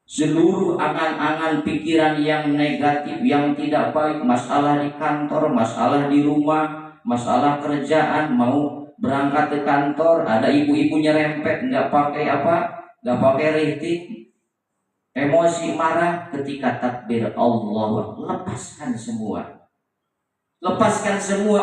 seluruh angan-angan pikiran yang negatif, yang tidak baik, masalah di kantor, masalah di rumah, masalah kerjaan, mau berangkat ke kantor, ada ibu-ibu nyerempet, nggak pakai rihtik, emosi marah. Ketika takbir Allah, lepaskan semua.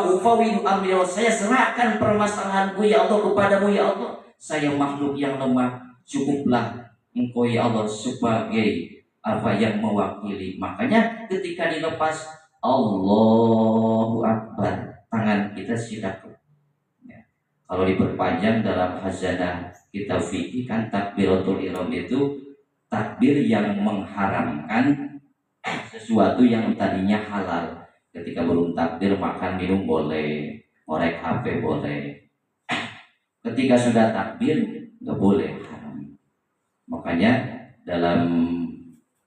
Ufawidu amri, saya serahkan permasalahanku ya Allah kepadamu ya Allah. Saya makhluk yang lemah, cukuplah Engkau ya Allah sebagai apa yang mewakili. Makanya ketika dilepas Allahu Akbar, tangan kita sidak. Ya. Kalau diperpanjang dalam khazanah kitab fikih kan takbiratul ihram itu takbir yang mengharamkan sesuatu yang tadinya halal. Ketika belum takbir, makan minum boleh, ngorek HP boleh. Ketika sudah takbir nggak boleh, haram. Makanya dalam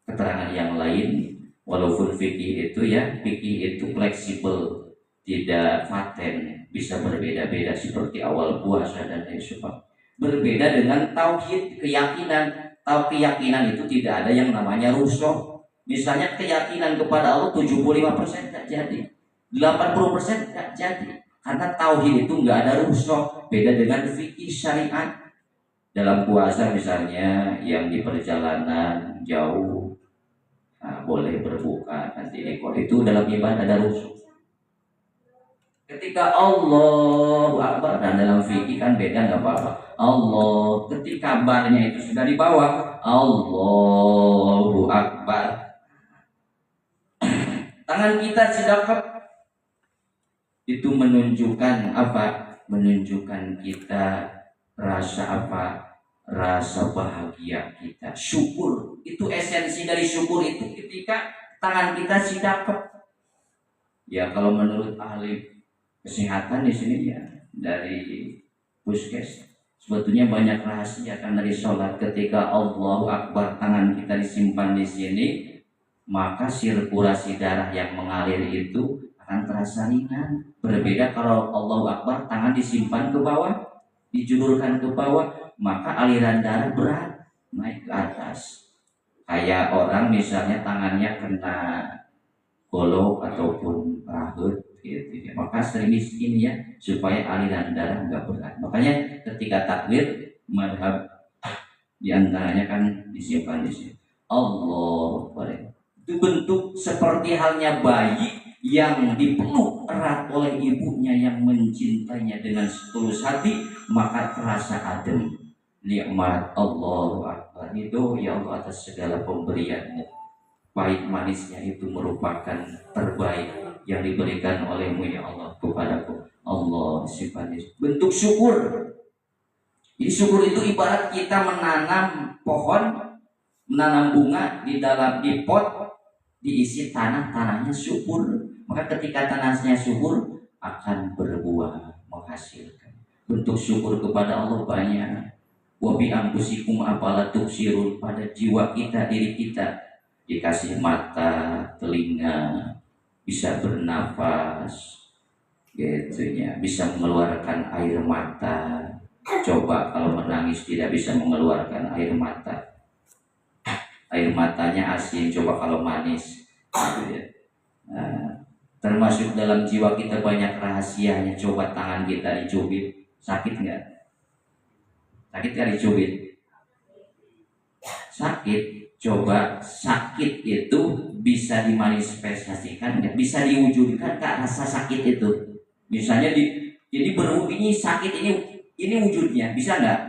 keterangan yang lain, walaupun fikih itu fleksibel, tidak paten, bisa berbeda-beda seperti awal puasa dan lain sebagainya. Berbeda dengan tauhid, keyakinan. Keyakinan itu tidak ada yang namanya rusyok. Misalnya keyakinan kepada Allah 75% tidak jadi, 80% tidak jadi. Karena tauhid itu nggak ada rusyok. Beda dengan fikih syariat. Dalam puasa misalnya yang di perjalanan jauh, boleh berbuka nanti ekor, itu dalam ibadah ada rusyok. Ketika Allahu Akbar, dan dalam fikih kan beda, nggak apa-apa. Allah, ketika barnya itu sudah di bawah, Allahu Akbar, tangan kita sedekap, itu menunjukkan apa? Menunjukkan kita rasa apa? Rasa bahagia kita, syukur. Itu esensi dari syukur itu ketika tangan kita sedekap. Ya kalau menurut ahli kesehatan di sini ya, dari puskes, sebetulnya banyak rahasia kan dari sholat. Ketika Allahu Akbar, tangan kita disimpan di sini, maka sirkulasi darah yang mengalir itu akan terasa ringan. Berbeda kalau Allahu Akbar, tangan disimpan ke bawah, dijulurkan ke bawah, maka aliran darah berat naik ke atas. Kayak orang misalnya tangannya kena golok ataupun rahut gitu ya. Maka sering miskin ya, supaya aliran darah enggak berat. Makanya ketika takbir madhab diantaranya kan disimpan di sini. Allahu Akbar. Itu bentuk seperti halnya bayi yang dipeluk erat oleh ibunya yang mencintainya dengan setulus hati, maka terasa adem. Nikmat Allahu Akbar itu ya Allah atas segala pemberianmu. Pahit manisnya itu merupakan terbaik yang diberikan olehmu ya Allah kepadaku. Allah sifatnya bentuk syukur. Jadi syukur itu ibarat kita menanam pohon, menanam bunga di dalam pot, diisi tanahnya syukur. Maka ketika tanahnya syukur akan berbuah, menghasilkan. Bentuk syukur kepada Allah banyak. Wa bi anfusikum afala tubsirun, pada jiwa kita, diri kita dikasih mata, telinga, bisa bernafas, gitunya, bisa mengeluarkan air mata. Coba kalau menangis tidak bisa mengeluarkan air mata, air matanya asin. Coba kalau manis, gitu ya. Termasuk dalam jiwa kita banyak rahasianya. Coba tangan kita dicubit, sakit nggak? Sakit nggak dicubit? Sakit. Coba sakit itu bisa dimanifestasikan, bisa diwujudkan kak rasa sakit itu. Misalnya jadi ini sakit, ini wujudnya bisa nggak?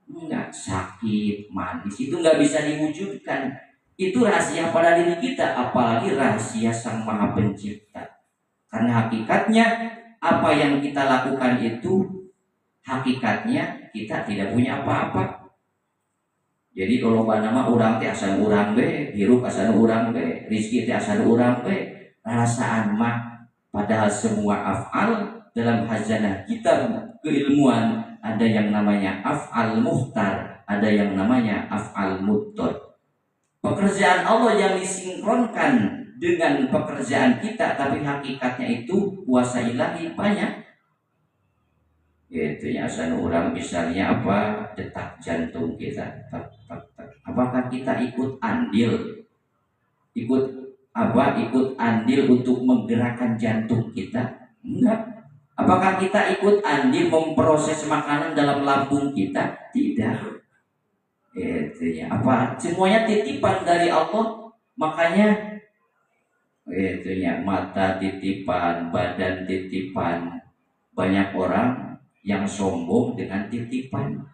Nggak. Sakit manis itu nggak bisa diwujudkan. Itu rahasia pada diri kita, apalagi rahasia Sang Maha Pencipta. Karena hakikatnya apa yang kita lakukan itu hakikatnya kita tidak punya apa-apa. Jadi kalau nama urang teh asal urang be, hirup asal urang be, rizki teh asal urang be, rasaan mah padahal semua af'al dalam khazanah kitab keilmuan ada yang namanya af'al muhtar, ada yang namanya af'al muttar. Pekerjaan Allah yang disinkronkan dengan pekerjaan kita, tapi hakikatnya itu kuasa ilahi banyak. Itu ya, orang misalnya apa, detak jantung kita, tak, tak, tak. Apakah kita ikut andil, ikut andil untuk menggerakkan jantung kita? Enggak. Apakah kita ikut andil memproses makanan dalam lambung kita? Tidak. Itu ya, apa semuanya titipan dari Allah. Makanya itu ya, mata titipan, badan titipan. Banyak orang yang sombong dengan titipan.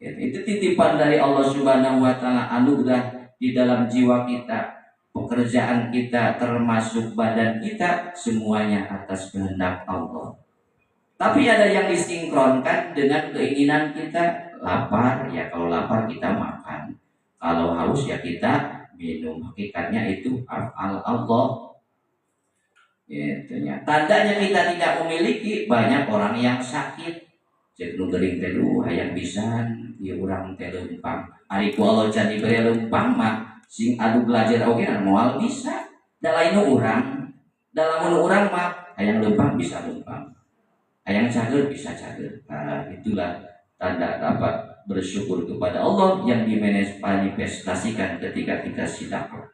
Itu titipan dari Allah Subhanahu wa taala, anugerah di dalam jiwa kita. Pekerjaan kita termasuk badan kita, semuanya atas kehendak Allah. Tapi ada yang disinkronkan dengan keinginan kita. Lapar, ya kalau lapar kita makan. Kalau haus ya kita minum. Hakikatnya itu af'al Allah. Itunya. Tandanya kita tidak memiliki, banyak orang yang sakit. Cek nu gering teh hayang pisan, ieu urang teh leumpang. Ari ku Allah can dibere leumpang mah sing adu belajar oge moal bisa. Da lain urang, dalam urang mah hayang leumpang bisa leumpang. Hayang cager bisa cager. Nah, itulah tanda dapat bersyukur kepada Allah yang dimanifestasikan ketika kita sedekah.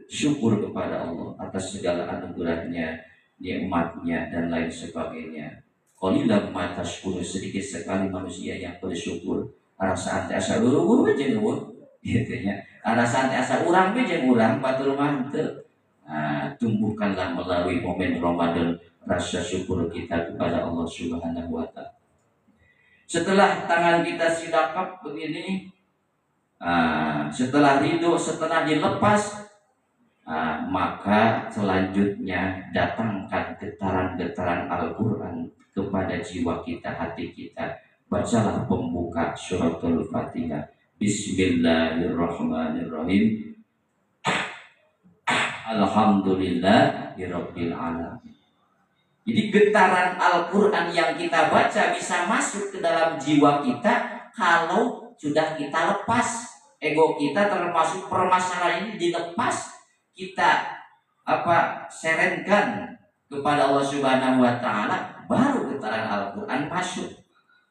Syukur kepada Allah atas segala anugerahnya, nikmatnya dan lain sebagainya. Qalilan ma tashkurun, sedikit sekali manusia yang bersyukur. Arasaan teh asa leuweuh jeung leuweuh gitu nya. Arasaan teh asa urang we jeung urang batur mah teu. Tumbuhkanlah melalui momen Ramadan rasa syukur kita kepada Allah Subhanahu wa taala. Setelah tangan kita sedekah begini, setelah ridho, setelah dilepas, maka selanjutnya datangkan getaran-getaran Al-Quran kepada jiwa kita, hati kita. Bacalah pembuka suratul Fatihah. Bismillahirrahmanirrahim. Alhamdulillahirabbil alamin. Jadi getaran Al-Quran yang kita baca bisa masuk ke dalam jiwa kita kalau sudah kita lepas. Ego kita termasuk permasalahan ini dilepas, kita serenkan kepada Allah Subhanahu wa taala, baru getaran Al-Quran masuk.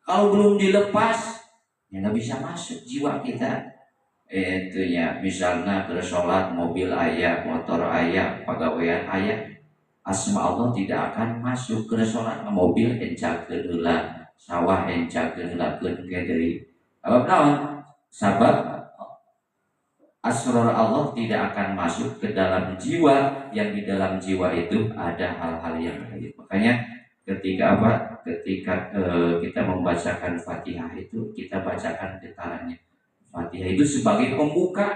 Kalau belum dilepas, ya nggak bisa masuk jiwa kita. Itu ya, misalnya bersolat, mobil ayah, motor ayah, pegawaian ayah, asma Allah tidak akan masuk ke sholat. Mobil encakeun heula, sawah encakeun heula keun dari apa naon? Sabab asrar Allah tidak akan masuk ke dalam jiwa, yang di dalam jiwa itu ada hal-hal yang lain. Makanya ketika kita membacakan Fatihah itu, kita bacakan getarannya. Fatihah itu sebagai pembuka,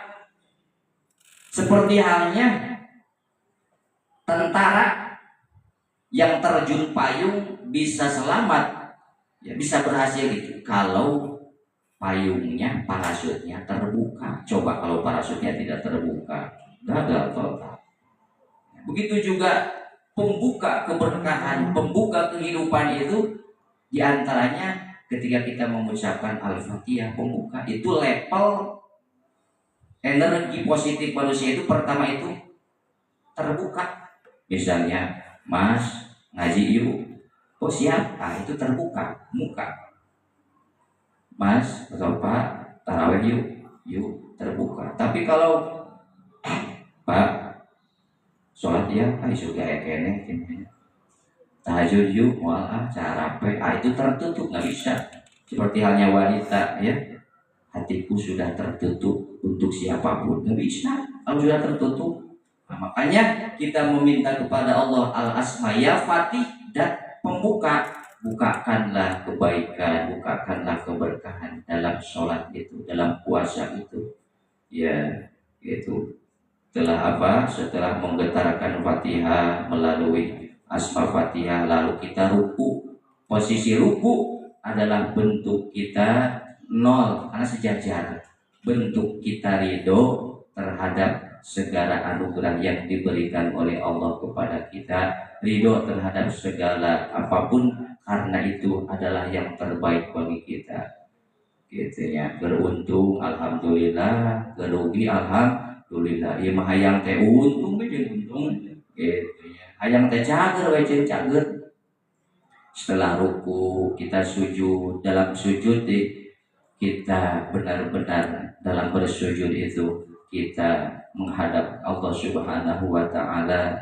seperti halnya tentara yang terjun payung bisa selamat, ya bisa berhasil gitu kalau payungnya, parasutnya terbuka. Coba kalau parasutnya tidak terbuka, gagal total. Begitu juga pembuka keberkahan, pembuka kehidupan itu diantaranya ketika kita mengucapkan Al-Fatihah. Pembuka itu level energi positif manusia itu pertama itu terbuka. Misalnya, Mas ngaji yuk, oh siap, itu terbuka muka. Mas atau Pak tarawih yuk terbuka. Tapi kalau Pak sholat ya, juga kene tahajud yuk, mual cara itu tertutup, nggak bisa. Seperti halnya wanita ya, hatiku sudah tertutup untuk siapapun, nggak bisa kalau sudah tertutup. Nah, makanya kita meminta kepada Allah al-asma ya fatih, dan pembuka. Bukakanlah kebaikan, bukakanlah keberkahan dalam sholat itu, dalam puasa itu. Ya, itu setelah menggetarkan Fatihah melalui asma Fatihah, lalu kita ruku. Posisi ruku adalah bentuk kita nol, karena sejajar. Bentuk kita ridho terhadap segala anugerah yang diberikan oleh Allah kepada kita, ridho terhadap segala apapun karena itu adalah yang terbaik bagi kita. Gitu ya, beruntung alhamdulillah, gerugi alhamdulillah. Ieu mah hayang teh untung we jeung untung gitu ya. Hayang teh cager we jeung cager. Setelah ruku kita sujud, dalam sujud kita benar-benar dalam bersujud itu kita menghadap Allah Subhanahu wa taala,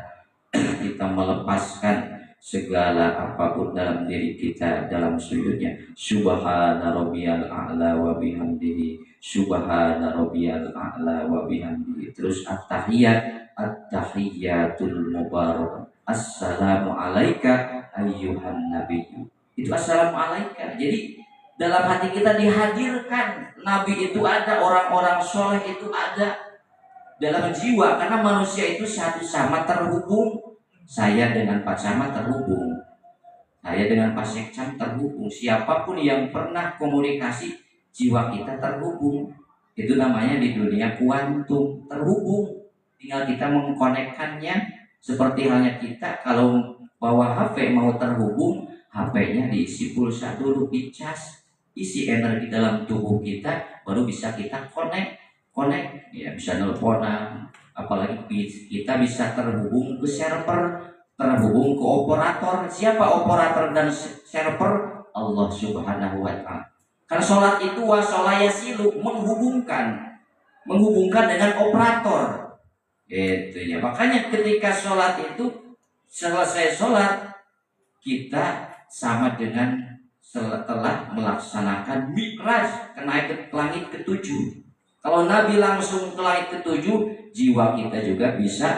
kita melepaskan segala apapun dalam diri kita dalam sujudnya. Subhana rabbiyal a'la wa bihamdihi, subhana rabbiyal a'la wa bihamdihi. Terus at-tahiyyatul mubarak, assalamu alayka ayyuhan nabiyyu. Itu assalamu alayka. Jadi dalam hati kita dihadirkan nabi itu ada, orang-orang soleh itu ada dalam jiwa, karena manusia itu satu sama terhubung. Saya dengan Pak Camat terhubung, saya dengan Pak Sekcam terhubung. Siapapun yang pernah komunikasi, jiwa kita terhubung. Itu namanya di dunia kuantum, terhubung. Tinggal kita mengkonekkannya. Seperti halnya kita kalau bawa HP mau terhubung, HP-nya diisi pulsa dulu, dicas, isi energi dalam tubuh kita, baru bisa kita connect ya, bisa nelponan. Apalagi kita bisa terhubung ke server, terhubung ke operator. Siapa operator dan server? Allah Subhanahu wa ta'ala. Karena sholat itu wasolaya silu, menghubungkan dengan operator. Gitu ya. Makanya ketika sholat itu, selesai sholat, kita sama dengan setelah melaksanakan mi'raj, naik ke langit ke-7. Kalau Nabi langsung ke langit ke-7, jiwa kita juga bisa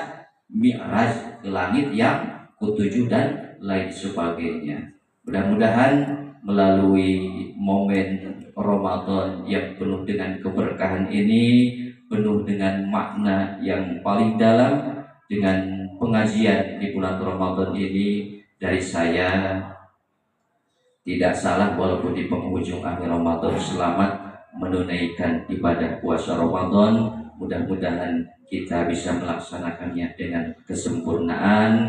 mi'raj ke langit yang ke-7 dan lain sebagainya. Mudah-mudahan melalui momen Ramadan yang penuh dengan keberkahan ini, penuh dengan makna yang paling dalam, dengan pengajian di bulan Ramadan ini, dari saya tidak salah walaupun di penghujung akhir Ramadan, selamat menunaikan ibadah puasa Ramadan. Mudah-mudahan kita bisa melaksanakannya dengan kesempurnaan.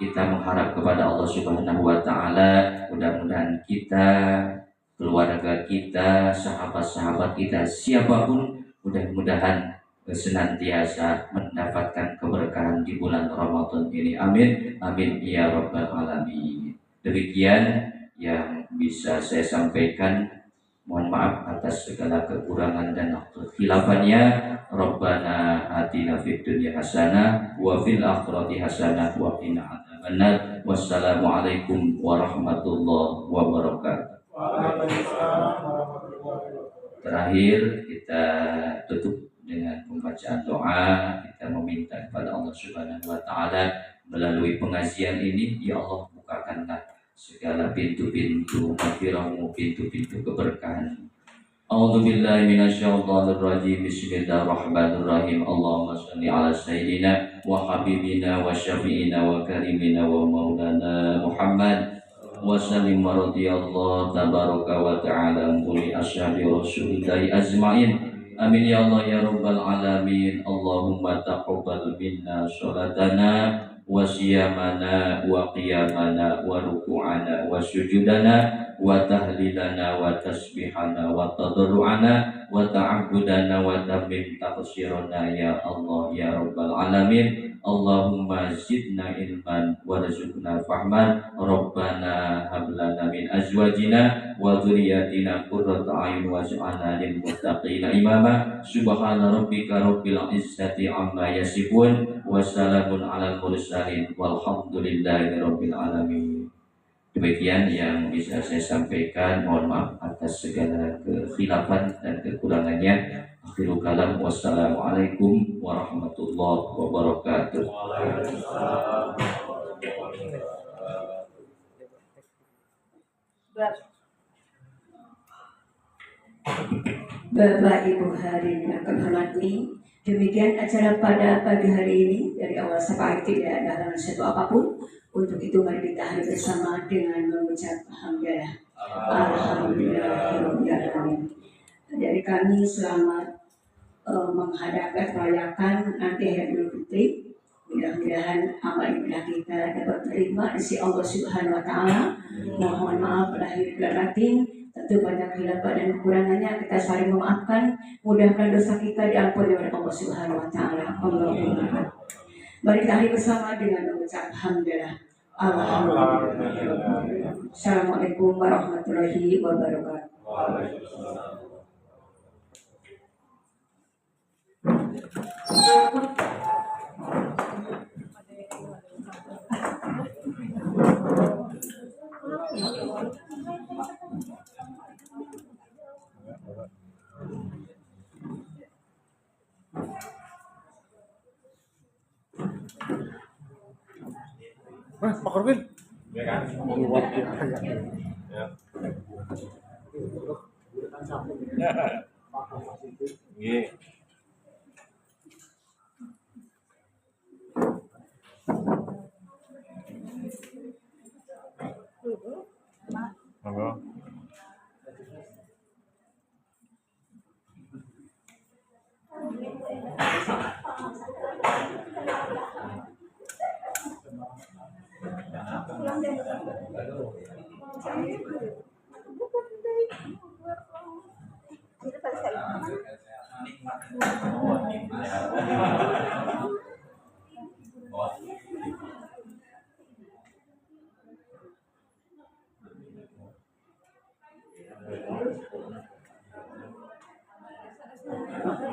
Kita mengharap kepada Allah Subhanahu wa taala, mudah-mudahan kita, keluarga kita, sahabat-sahabat kita, siapapun, mudah-mudahan senantiasa mendapatkan keberkahan di bulan Ramadan ini. Amin, amin ya rabbal alamin. Demikian yang bisa saya sampaikan. Mohon maaf atas segala kekurangan dan kekhilafan-Nya. Rabbana atina fid dunya hasanah wa fil akhirati hasanah wa qina adzabannar. Wassalamualaikum warahmatullahi wabarakatuh. Terakhir kita tutup dengan pembacaan doa. Kita meminta kepada Allah Subhanahu wa taala melalui pengajian ini, ya Allah, bukakanlah segala pintu-pintu maghfirah-Mu, pintu-pintu keberkahan. A'udzubillahi minasyaitonir rajim. Bismillahirrahmanirrahim. Allahumma shalli ala sayyidina wa habibina wa syafi'ina wa karimina wa maulana Muhammad wa sallim wa radiyallahu tabaraka wa ta'ala muli ashabi rasulillahi azmain. Amin ya Allah ya rabbal alamin. Allahumma taqabbal minna sholatana wa siyamana wa qiyamana wa ruku'ana wa sujudana wa tahlilana wa tasbihana wa tadarru'ana wa ta'abudana wa tamim taqsirana ya Allah ya rabbal alamin. Allahumma zidna ilman warzuqna fahman. Rabbana hablana min azwajina wa dhurriyyatina qurrata a'yun waj'alna lil muttaqina imama. Subhana rabbika rabbil izzati amma yasifun wa salamun alal mursalin walhamdulillahi rabbil alamin. Demikian yang bisa saya sampaikan. Mohon maaf atas segala kekhilafan dan kekurangannya. Akhirul kalam, wassalamualaikum warahmatullahi wabarakatuh. Bapak Ibu hadirin yang kami hormati, demikian acara pada pagi hari ini. Dari awal sampai akhir tidak ada halangan satu apapun. Untuk itu mari kita hadir bersama dengan mengucap alhamdulillah. Alhamdulillahirobbilalamin. Dari kami selamat menghadapkan merayakan nanti hari Idul Fitri Mudah-mudahan amal ibadah kita dapat terima di sisi Allah Subhanahu wa taala. Mohon maaf lahir dan batin. Tentu banyak khilafah dan kekurangannya, kita saling memaafkan. Mudah-mudahan dosa kita diampuni oleh Allah Subhanahu wa taala. Allahumma. Mari kita bersama dengan mengucap alhamdulillah. Alhamdulillah. Assalamualaikum warahmatullahi wabarakatuh. Pak Korwin. Nggih. Monggo.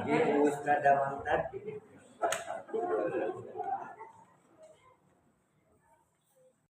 Ini Ustaz Damantar.